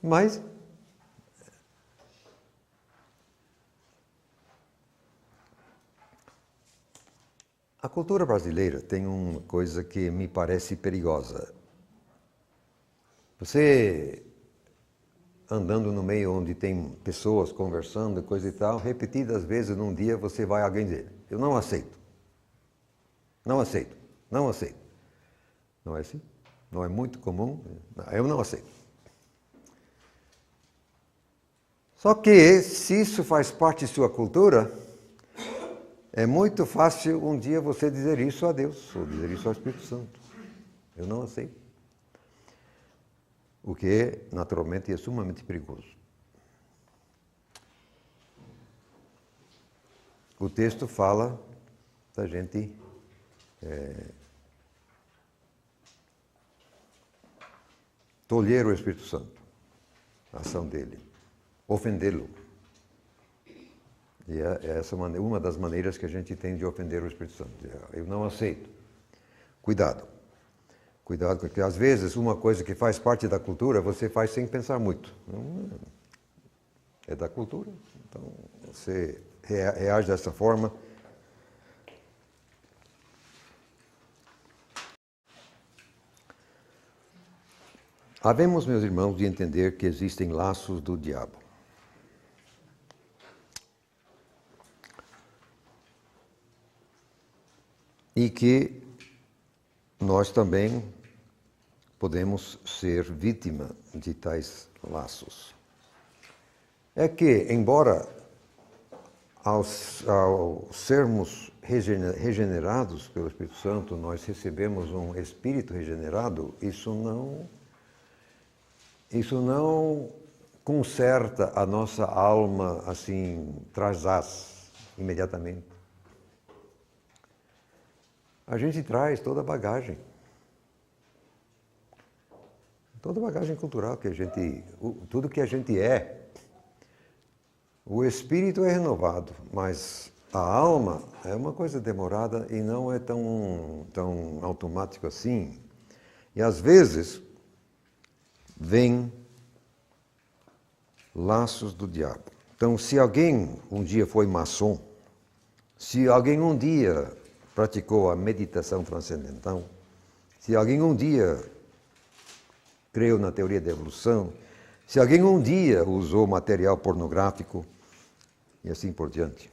Mas a cultura brasileira tem uma coisa que me parece perigosa. Você, andando no meio onde tem pessoas conversando, coisa e tal, repetidas vezes num dia você vai a alguém dizer, eu não aceito. Não aceito. Não aceito. Não é assim? Não é muito comum? Eu não aceito. Só que, se isso faz parte de sua cultura, é muito fácil um dia você dizer isso a Deus, ou dizer isso ao Espírito Santo. Eu não aceito. O que, naturalmente, é sumamente perigoso. O texto fala da gente tolher o Espírito Santo, a ação dele, ofendê-lo. E é essa uma das maneiras que a gente tem de ofender o Espírito Santo. Eu não aceito. Cuidado. Cuidado, porque às vezes uma coisa que faz parte da cultura, você faz sem pensar muito. É da cultura. Então, você reage dessa forma. Havemos, meus irmãos, de entender que existem laços do diabo. E que nós também podemos ser vítima de tais laços. É que, embora ao sermos regenerados pelo Espírito Santo, nós recebemos um espírito regenerado, isso não conserta a nossa alma assim, trasás, imediatamente. A gente traz toda a bagagem cultural que a gente, tudo que a gente é. O espírito é renovado, mas a alma é uma coisa demorada e não é tão automático assim. E às vezes vem laços do diabo. Então, se alguém um dia foi maçom, se alguém um dia praticou a meditação transcendental, se alguém um dia creu na teoria da evolução, se alguém um dia usou material pornográfico e assim por diante.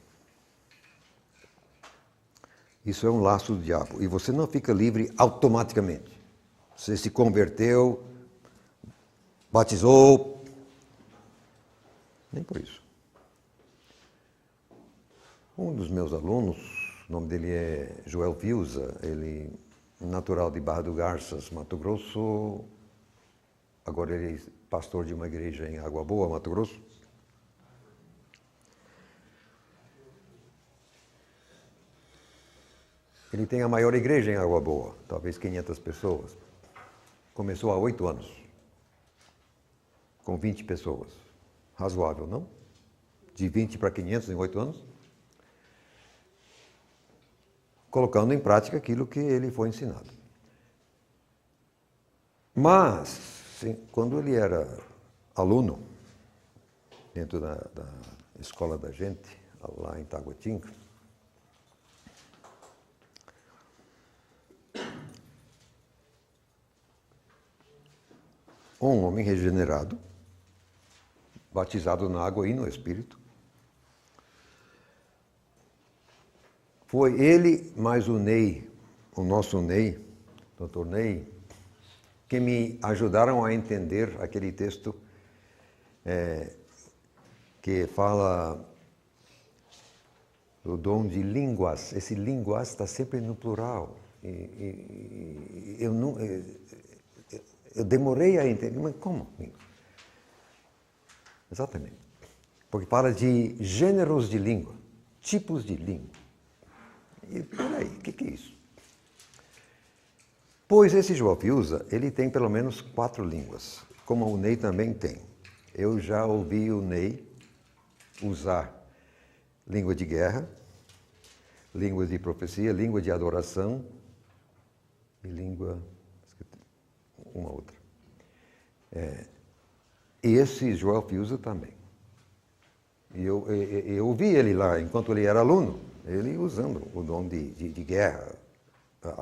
Isso é um laço do diabo e você não fica livre automaticamente. Você se converteu, batizou. Nem por isso. Um dos meus alunos, o nome dele é Joel Fiuza, ele natural de Barra do Garças, Mato Grosso. Agora ele é pastor de uma igreja em Água Boa, Mato Grosso. Ele tem a maior igreja em Água Boa, talvez 500 pessoas. Começou há 8 anos, com 20 pessoas. Razoável, não? De 20 para 500 em 8 anos. Colocando em prática aquilo que ele foi ensinado. Mas, sim, quando ele era aluno, dentro da escola da gente, lá em Taguatinga, um homem regenerado, batizado na água e no Espírito, foi ele mais o Ney, o nosso Ney, Dr. Ney, que me ajudaram a entender aquele texto que fala do dom de línguas. Esse línguas está sempre no plural. Eu demorei a entender, mas como? Exatamente. Porque fala de gêneros de língua, tipos de língua. E peraí, o que é isso? Pois esse Joel Fiuza, ele tem pelo menos 4 línguas, como o Ney também tem. Eu já ouvi o Ney usar língua de guerra, língua de profecia, língua de adoração e língua... uma outra. Esse Joel Fiuza também. E eu ouvi ele lá, enquanto ele era aluno, ele usando o dom de guerra,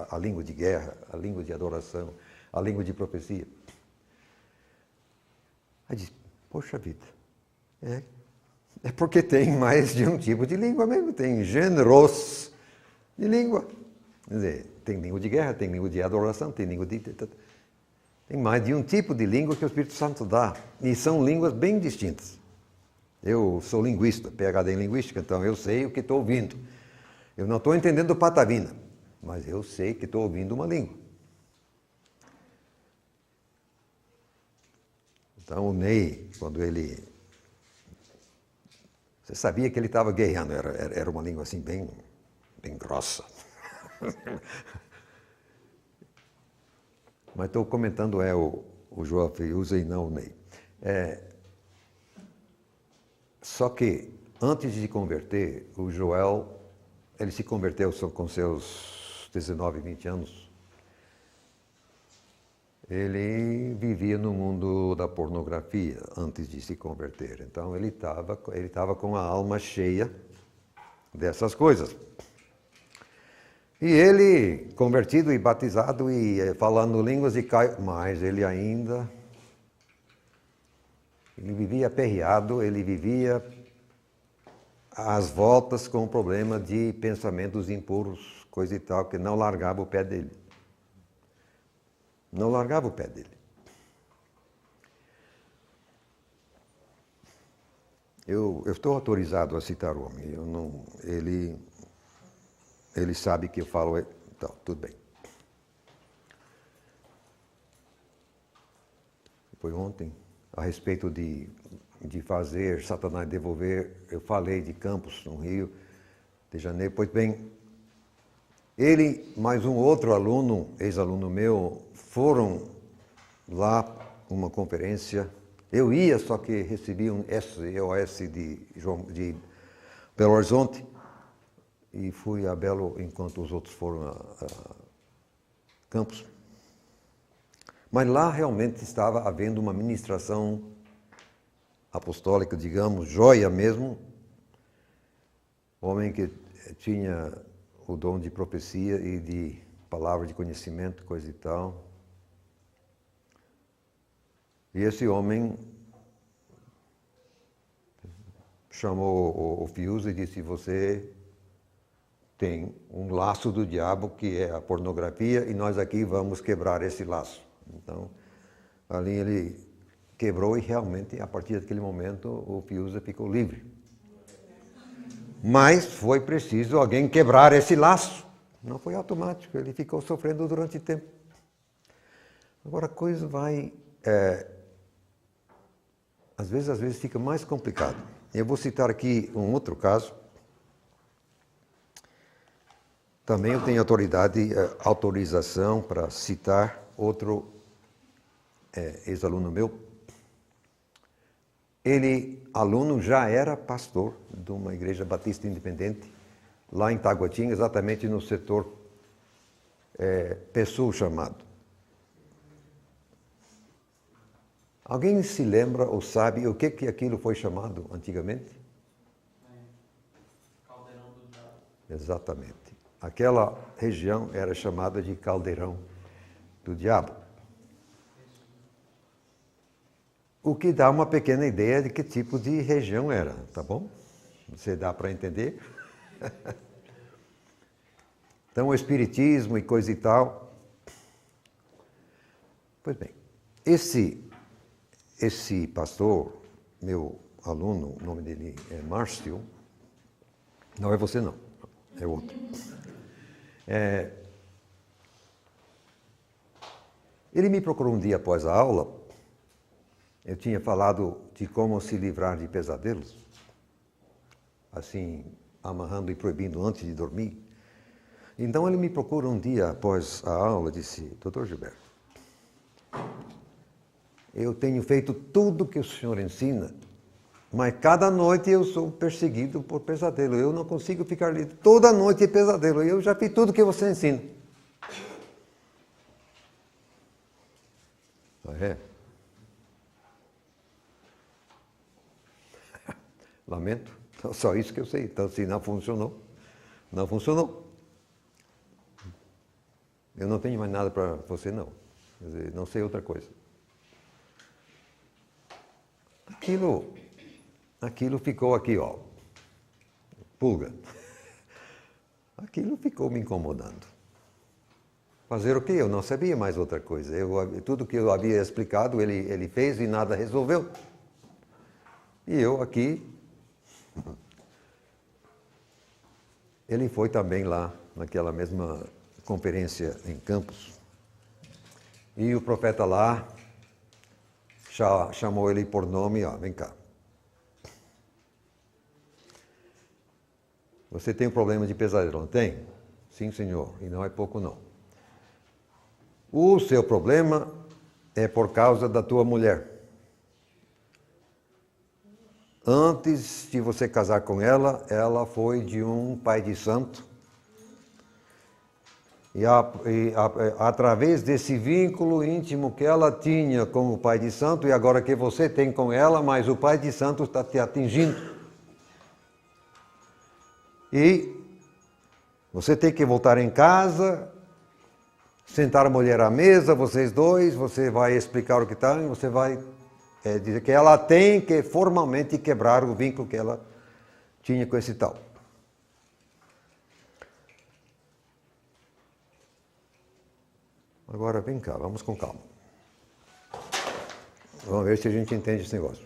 a língua de guerra, a língua de adoração, a língua de profecia. Aí disse, poxa vida, é porque tem mais de um tipo de língua mesmo, tem gêneros de língua. Quer dizer, tem língua de guerra, tem língua de adoração, tem língua de... Tem mais de um tipo de língua que o Espírito Santo dá. E são línguas bem distintas. Eu sou linguista, PhD em linguística, então eu sei o que estou ouvindo. Eu não estou entendendo patavina, mas eu sei que estou ouvindo uma língua. Então o Ney, quando ele... Você sabia que ele estava guerreando, era uma língua assim bem grossa. Mas estou comentando o Joel Fiuza e não o Ney. Só que, antes de se converter, o Joel, ele se converteu com seus 19, 20 anos. Ele vivia no mundo da pornografia antes de se converter. Então, ele estava com a alma cheia dessas coisas. E ele, convertido e batizado e falando línguas, mas ele ainda... Ele vivia aperreado, ele vivia às voltas com o problema de pensamentos impuros, coisa e tal, que não largava o pé dele. Não largava o pé dele. Eu estou autorizado a citar o homem. Ele sabe que eu falo... Então, tudo bem. Foi ontem, a respeito de fazer Satanás devolver, eu falei de Campos, no Rio de Janeiro. Pois bem, ele, mais um outro aluno, ex-aluno meu, foram lá uma conferência. Eu ia, só que recebi um SOS de Belo Horizonte e fui a Belo enquanto os outros foram a Campos. Mas lá realmente estava havendo uma ministração apostólica, digamos, joia mesmo. Homem que tinha o dom de profecia e de palavra de conhecimento, coisa e tal. E esse homem chamou o Fiuza e disse, você tem um laço do diabo que é a pornografia e nós aqui vamos quebrar esse laço. Então, ali ele quebrou e realmente, a partir daquele momento, o Piusa ficou livre. Mas foi preciso alguém quebrar esse laço. Não foi automático, ele ficou sofrendo durante tempo. Agora a coisa vai... às vezes fica mais complicado. Eu vou citar aqui um outro caso. Também eu tenho autorização para citar outro ex-aluno meu. Ele, aluno, já era pastor de uma igreja batista independente, lá em Taguatinga, exatamente no setor Pessoa chamado. Alguém se lembra ou sabe o que aquilo foi chamado antigamente? Caldeirão do Diabo. Exatamente. Aquela região era chamada de Caldeirão do Diabo. O que dá uma pequena ideia de que tipo de região era, tá bom? Você dá para entender? Então, o espiritismo e coisa e tal. Pois bem, esse pastor, meu aluno, o nome dele é Márcio, não é você não, é outro. Ele me procurou um dia após a aula. Eu tinha falado de como se livrar de pesadelos, assim, amarrando e proibindo antes de dormir. Então ele me procura um dia após a aula e disse: Dr. Gilberto, eu tenho feito tudo que o senhor ensina, mas cada noite eu sou perseguido por pesadelo. Eu não consigo ficar livre. Toda noite é pesadelo. Eu já fiz tudo que você ensina. Ah, é? Lamento. Só isso que eu sei. Então, se não funcionou, não funcionou. Eu não tenho mais nada para você, não. Quer dizer, não sei outra coisa. Aquilo ficou aqui, ó. Pulga. Aquilo ficou me incomodando. Fazer o quê? Eu não sabia mais outra coisa. Tudo que eu havia explicado, ele fez e nada resolveu. E eu aqui... Ele foi também lá, naquela mesma conferência em Campos. E o profeta lá chamou ele por nome, ó, vem cá. Você tem um problema de pesadelo, não tem? Sim, senhor, e não é pouco não. O seu problema é por causa da tua mulher. Antes de você casar com ela, ela foi de um pai de santo. E através desse vínculo íntimo que ela tinha com o pai de santo, e agora que você tem com ela, mas o pai de santo está te atingindo. E você tem que voltar em casa, sentar a mulher à mesa, vocês dois, você vai explicar o que está, e você vai dizer que ela tem que formalmente quebrar o vínculo que ela tinha com esse tal. Agora vem cá, vamos com calma. Vamos ver se a gente entende esse negócio.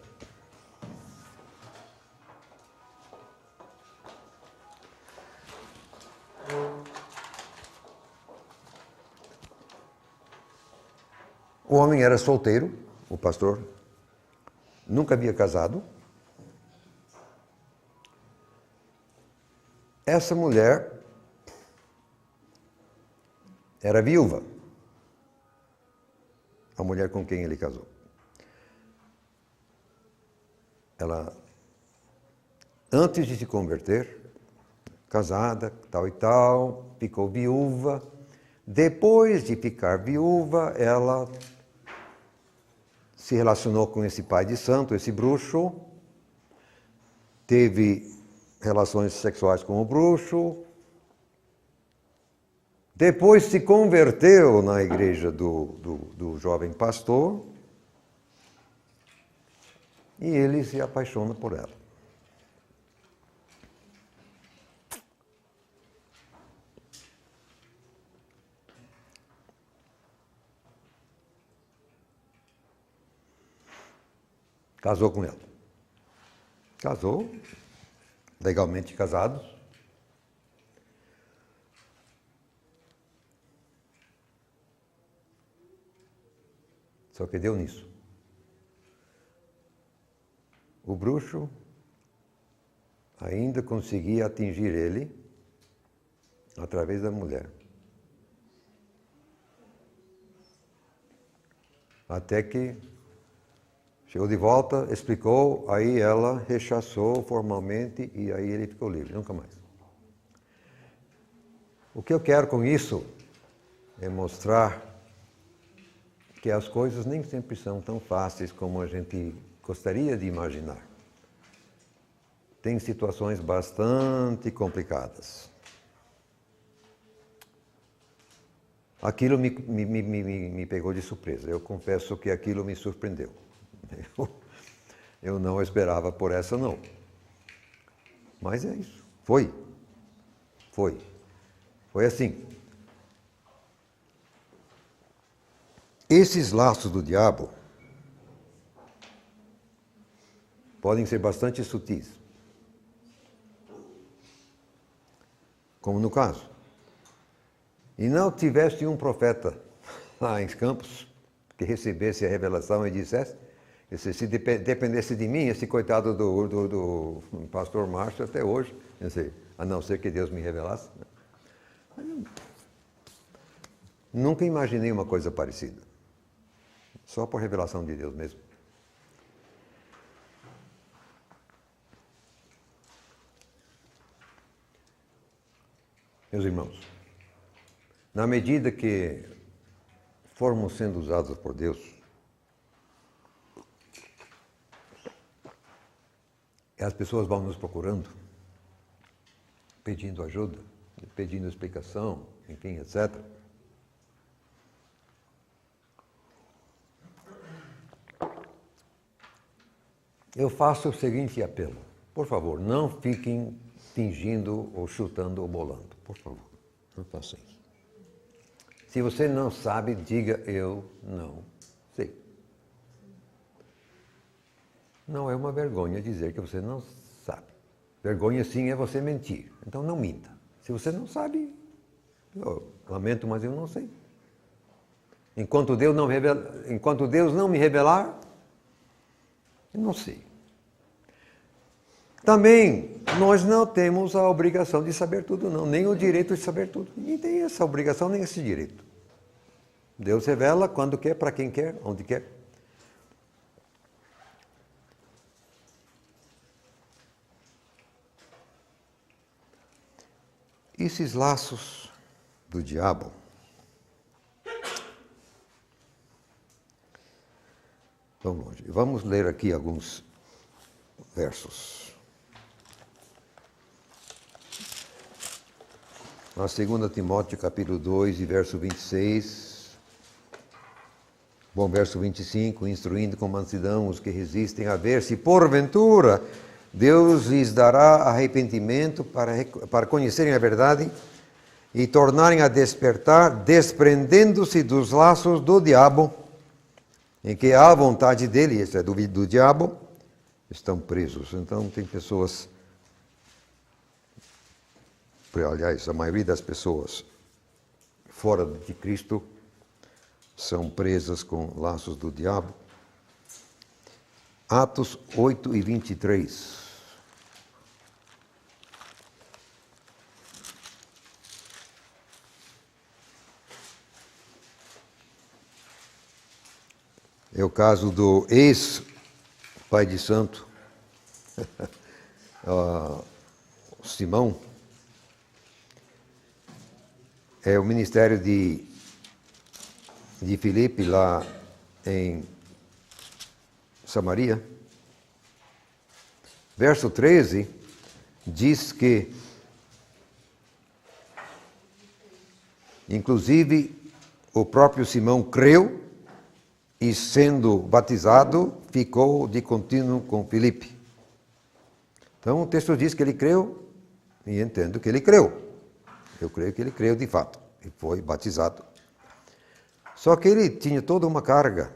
O homem era solteiro, o pastor, nunca havia casado. Essa mulher era viúva, a mulher com quem ele casou. Ela, antes de se converter, casada, tal e tal, ficou viúva. Depois de ficar viúva, ela se relacionou com esse pai de santo, esse bruxo, teve relações sexuais com o bruxo, depois se converteu na igreja do jovem pastor e ele se apaixona por ela. Casou com ela. Casou, legalmente casados. Só que deu nisso. O bruxo ainda conseguia atingir ele através da mulher. Até que chegou de volta, explicou, aí ela rechaçou formalmente e aí ele ficou livre, nunca mais. O que eu quero com isso é mostrar que as coisas nem sempre são tão fáceis como a gente gostaria de imaginar. Tem situações bastante complicadas. Aquilo me pegou de surpresa. Eu confesso que aquilo me surpreendeu. Eu não esperava por essa, não. Mas é isso. Foi assim. Esses laços do diabo podem ser bastante sutis. Como no caso. E não tivesse um profeta lá em Campos que recebesse a revelação e dissesse, se dependesse de mim, esse coitado do pastor Márcio até hoje, a não ser que Deus me revelasse. Nunca imaginei uma coisa parecida. Só por revelação de Deus mesmo. Meus irmãos, na medida que formos sendo usados por Deus, as pessoas vão nos procurando, pedindo ajuda, pedindo explicação, enfim, etc. Eu faço o seguinte apelo. Por favor, não fiquem fingindo ou chutando ou bolando. Por favor, não façam isso. Se você não sabe, diga eu não sei. Não é uma vergonha dizer que você não sabe. Vergonha sim é você mentir. Então não minta. Se você não sabe, eu lamento, mas eu não sei. Enquanto Deus não me revelar, eu não sei. Também, nós não temos a obrigação de saber tudo, não. Nem o direito de saber tudo. Ninguém tem essa obrigação, nem esse direito. Deus revela quando quer, para quem quer, onde quer. Esses laços do diabo vamos longe. Vamos ler aqui alguns versos. Na 2 Timóteo, capítulo 2, e verso 26. Bom, verso 25. Instruindo com mansidão os que resistem a ver se, porventura, Deus lhes dará arrependimento para conhecerem a verdade e tornarem a despertar, desprendendo-se dos laços do diabo, em que a vontade dele, isso é do diabo, estão presos. Então, tem pessoas, aliás, a maioria das pessoas fora de Cristo são presas com laços do diabo. Atos 8 e 23. É o caso do ex-pai de santo, Simão. É o ministério de Filipe lá em Samaria. Verso 13 diz que, inclusive, o próprio Simão creu e, sendo batizado, ficou de contínuo com Filipe. Então, o texto diz que ele creu e entendo que ele creu. Eu creio que ele creu de fato e foi batizado. Só que ele tinha toda uma carga.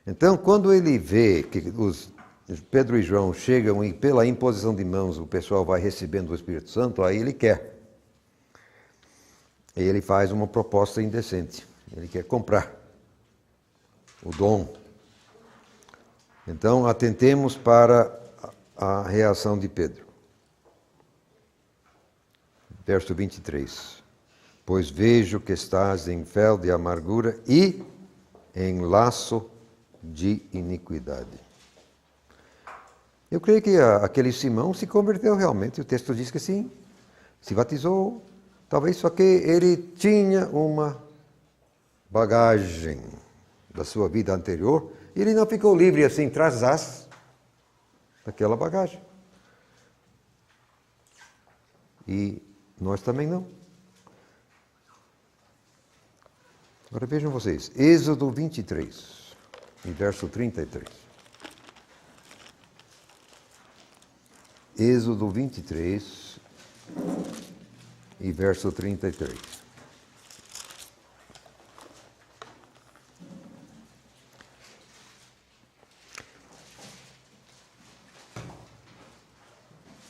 Então, quando ele vê que Pedro e João chegam e pela imposição de mãos o pessoal vai recebendo o Espírito Santo, aí ele quer. E ele faz uma proposta indecente. Ele quer comprar o dom. Então, atentemos para a reação de Pedro. Verso 23. Pois vejo que estás em fel de amargura e em laço de iniquidade. Eu creio que aquele Simão se converteu realmente. O texto diz que sim, se batizou. Talvez só que ele tinha uma bagagem da sua vida anterior e ele não ficou livre assim, trasás daquela bagagem. E nós também não. Agora vejam vocês, Êxodo 23, e verso 33. Êxodo 23 e verso 33.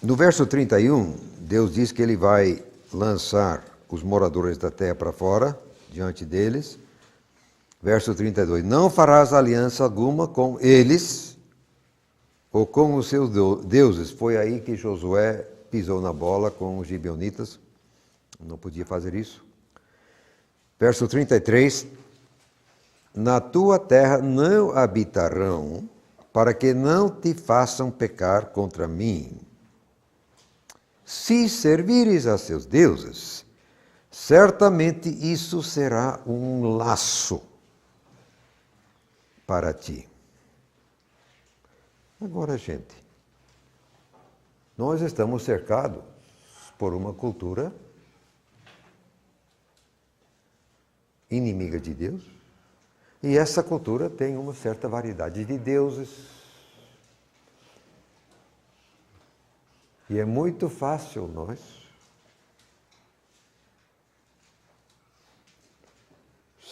No verso 31, Deus diz que ele vai lançar os moradores da terra para fora, diante deles. Verso 32, não farás aliança alguma com eles ou com os seus deuses. Foi aí que Josué pisou na bola com os gibeonitas. Não podia fazer isso. Verso 33, na tua terra não habitarão, para que não te façam pecar contra mim. Se servires a seus deuses, certamente isso será um laço para ti. Agora, gente, nós estamos cercados por uma cultura inimiga de Deus, e essa cultura tem uma certa variedade de deuses. E é muito fácil nós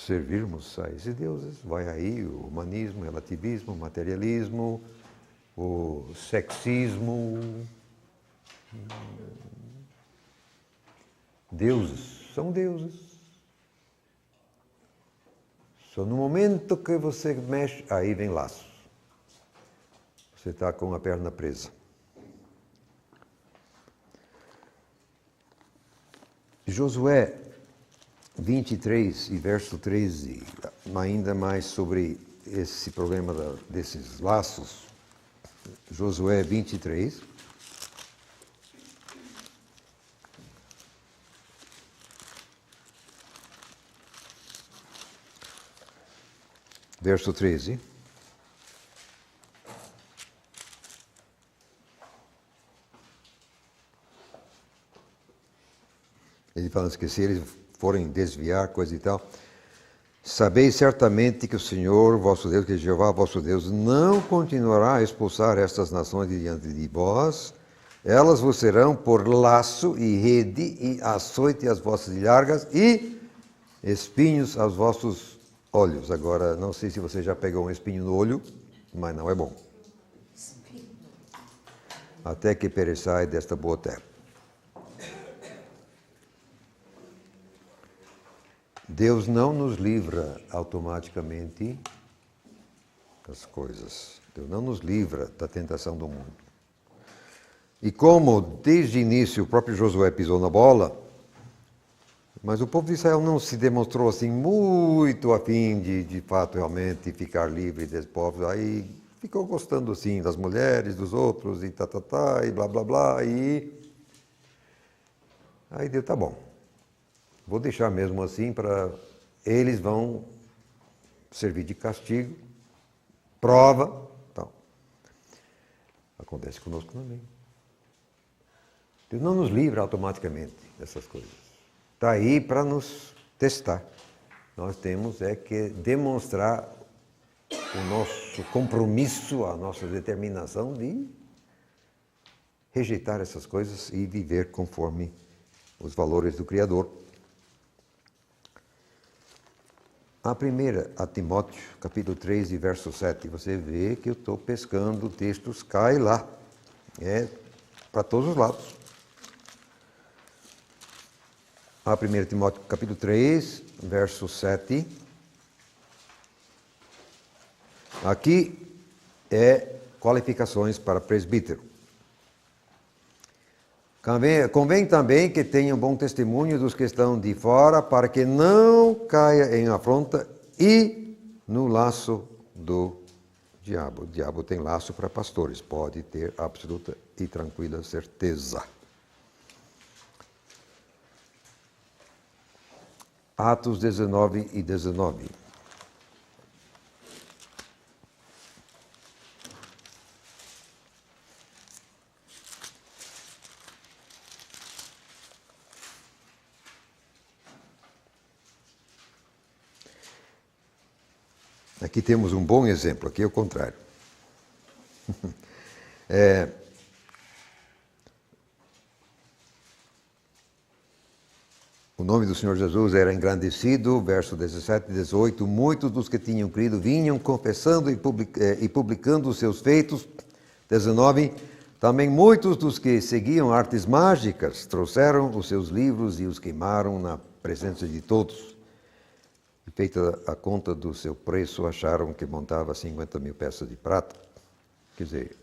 servirmos a esses deuses. Vai aí o humanismo, o relativismo, o materialismo, o sexismo. Deuses são deuses. Só no momento que você mexe, aí vem laço. Você está com a perna presa. Josué 23 e verso 13, ainda mais sobre esse problema desses laços. Josué 23. Verso 13. Ele fala que se eles forem desviar, coisa e tal, sabeis certamente que o Senhor, vosso Deus, que Jeová, vosso Deus, não continuará a expulsar estas nações de diante de vós. Elas vos serão por laço e rede e açoite às vossas ilhargas e espinhos aos vossos olhos. Agora, não sei se você já pegou um espinho no olho, mas não é bom. Até que pereçai desta boa terra. Deus não nos livra automaticamente das coisas. Deus não nos livra da tentação do mundo. E como desde o início o próprio Josué pisou na bola, mas o povo de Israel não se demonstrou assim muito a fim de fato realmente ficar livre desse povo. Aí ficou gostando assim das mulheres, dos outros e e blá blá blá. E aí Deus, tá bom. Vou deixar mesmo assim para eles vão servir de castigo, prova, tal. Acontece conosco também. Deus não nos livra automaticamente dessas coisas. Está aí para nos testar. Nós temos que demonstrar o nosso compromisso, a nossa determinação de rejeitar essas coisas e viver conforme os valores do Criador. A primeira, a Timóteo, capítulo 3, e verso 7, você vê que eu estou pescando textos, cai lá. É para todos os lados. A 1 Timóteo, capítulo 3, verso 7. Aqui é qualificações para presbítero. Convém também que tenham bom testemunho dos que estão de fora, para que não caia em afronta e no laço do diabo. O diabo tem laço para pastores, pode ter absoluta e tranquila certeza. Atos 19 e 19. Aqui temos um bom exemplo, aqui é o contrário. O nome do Senhor Jesus era engrandecido, verso 17 e 18. Muitos dos que tinham crido vinham confessando e publicando os seus feitos. 19. Também muitos dos que seguiam artes mágicas trouxeram os seus livros e os queimaram na presença de todos. E feita a conta do seu preço, acharam que montava 50.000 peças de prata. Quer dizer,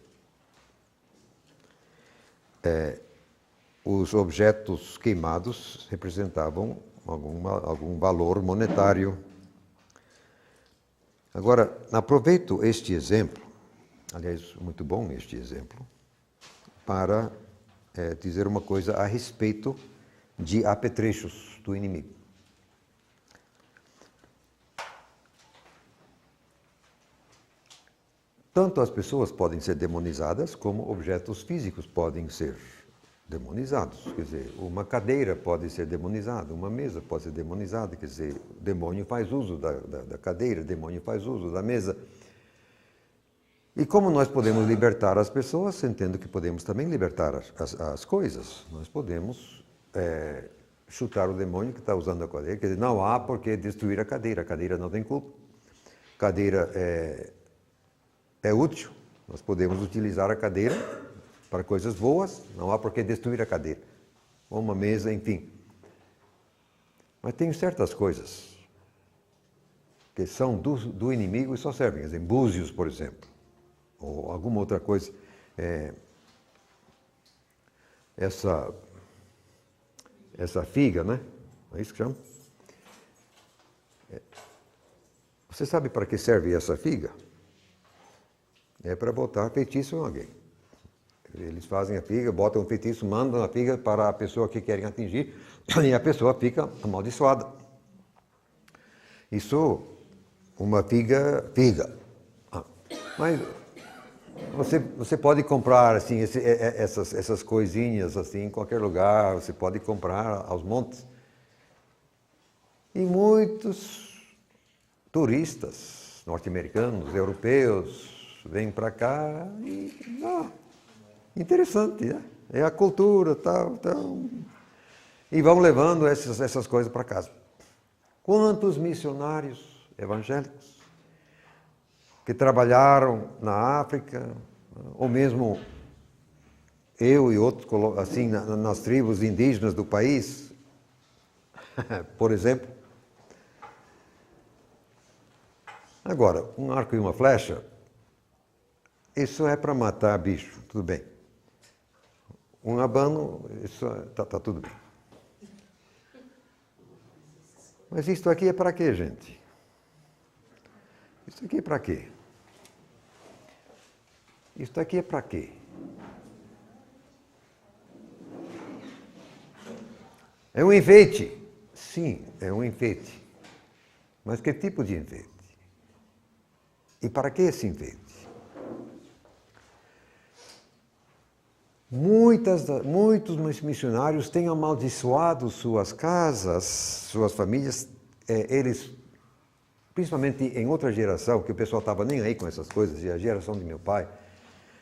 os objetos queimados representavam algum valor monetário. Agora, aproveito este exemplo, aliás, muito bom este exemplo, para dizer uma coisa a respeito de apetrechos do inimigo. Tanto as pessoas podem ser demonizadas, como objetos físicos podem ser demonizados. Quer dizer, uma cadeira pode ser demonizada, uma mesa pode ser demonizada. Quer dizer, o demônio faz uso da cadeira, o demônio faz uso da mesa. E como nós podemos libertar as pessoas, entendo que podemos também libertar as coisas. Nós podemos chutar o demônio que está usando a cadeira. Quer dizer, não há por que destruir a cadeira não tem culpa. Cadeira é útil, nós podemos utilizar a cadeira para coisas boas, não há por que destruir a cadeira, ou uma mesa, enfim. Mas tem certas coisas que são do inimigo e só servem, as búzios, por exemplo, ou alguma outra coisa. Essa figa, né? É isso que chama? Você sabe para que serve essa figa? É para botar feitiço em alguém. Eles fazem a figa, botam o feitiço, mandam a figa para a pessoa que querem atingir e a pessoa fica amaldiçoada. Isso, uma figa. Mas você pode comprar assim, essas coisinhas assim, em qualquer lugar, você pode comprar aos montes. E muitos turistas norte-americanos, europeus, vêm para cá e... interessante, né? É a cultura, tal. E vão levando essas coisas para casa. Quantos missionários evangélicos que trabalharam na África, ou mesmo eu e outros, assim, nas tribos indígenas do país, por exemplo. Agora, um arco e uma flecha, isso é para matar bicho, tudo bem. Um abano, isso tá tudo bem. Mas isto aqui é para quê, gente? Isso aqui é para quê? Isto aqui é para quê? É um enfeite. Sim, é um enfeite. Mas que tipo de enfeite? E para que esse enfeite? Muitos missionários têm amaldiçoado suas casas, suas famílias. Eles, principalmente em outra geração, que o pessoal estava nem aí com essas coisas, e a geração de meu pai.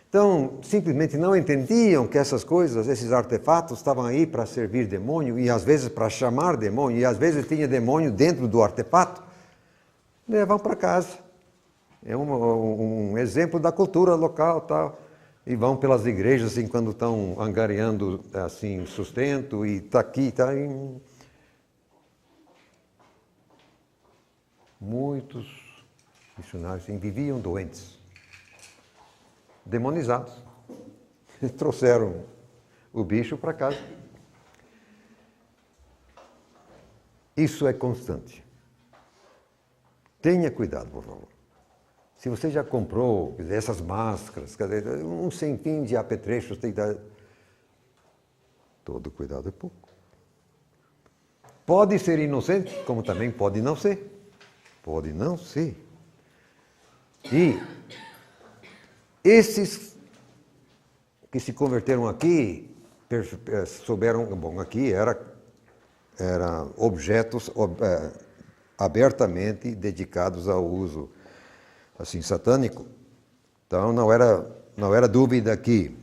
Então, simplesmente não entendiam que essas coisas, esses artefatos, estavam aí para servir demônio, e às vezes para chamar demônio, e às vezes tinha demônio dentro do artefato. levam para casa. É um exemplo da cultura local, tal. E vão pelas igrejas assim, quando estão angariando assim, sustento, e está aqui, está em... Muitos missionários assim, viviam doentes, demonizados. Trouxeram o bicho para casa. Isso é constante. Tenha cuidado, por favor. Se você já comprou essas máscaras, um sem fim de apetrechos, tem que dar... Todo cuidado é pouco. Pode ser inocente, como também pode não ser. Pode não ser. E esses que se converteram aqui, souberam, bom, aqui era objetos abertamente dedicados ao uso assim satânico. Então não era dúvida que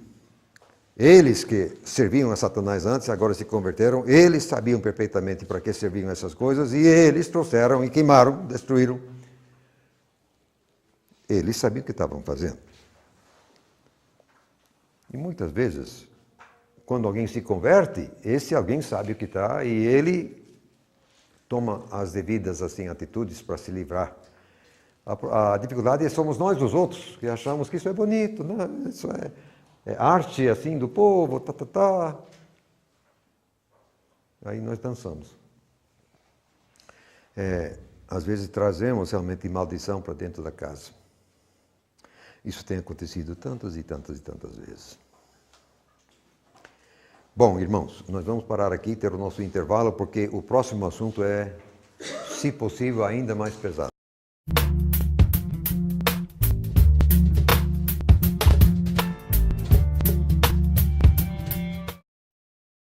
eles que serviam a Satanás antes, agora se converteram, eles sabiam perfeitamente para que serviam essas coisas e eles trouxeram e queimaram, destruíram. Eles sabiam o que estavam fazendo. E muitas vezes, quando alguém se converte, esse alguém sabe o que está e ele toma as devidas assim, atitudes para se livrar. A dificuldade somos nós, os outros, que achamos que isso é bonito, né? Isso é arte assim do povo, Aí nós dançamos. Às vezes trazemos realmente maldição para dentro da casa. Isso tem acontecido tantas e tantas e tantas vezes. Bom, irmãos, nós vamos parar aqui, ter o nosso intervalo, porque o próximo assunto é, se possível, ainda mais pesado.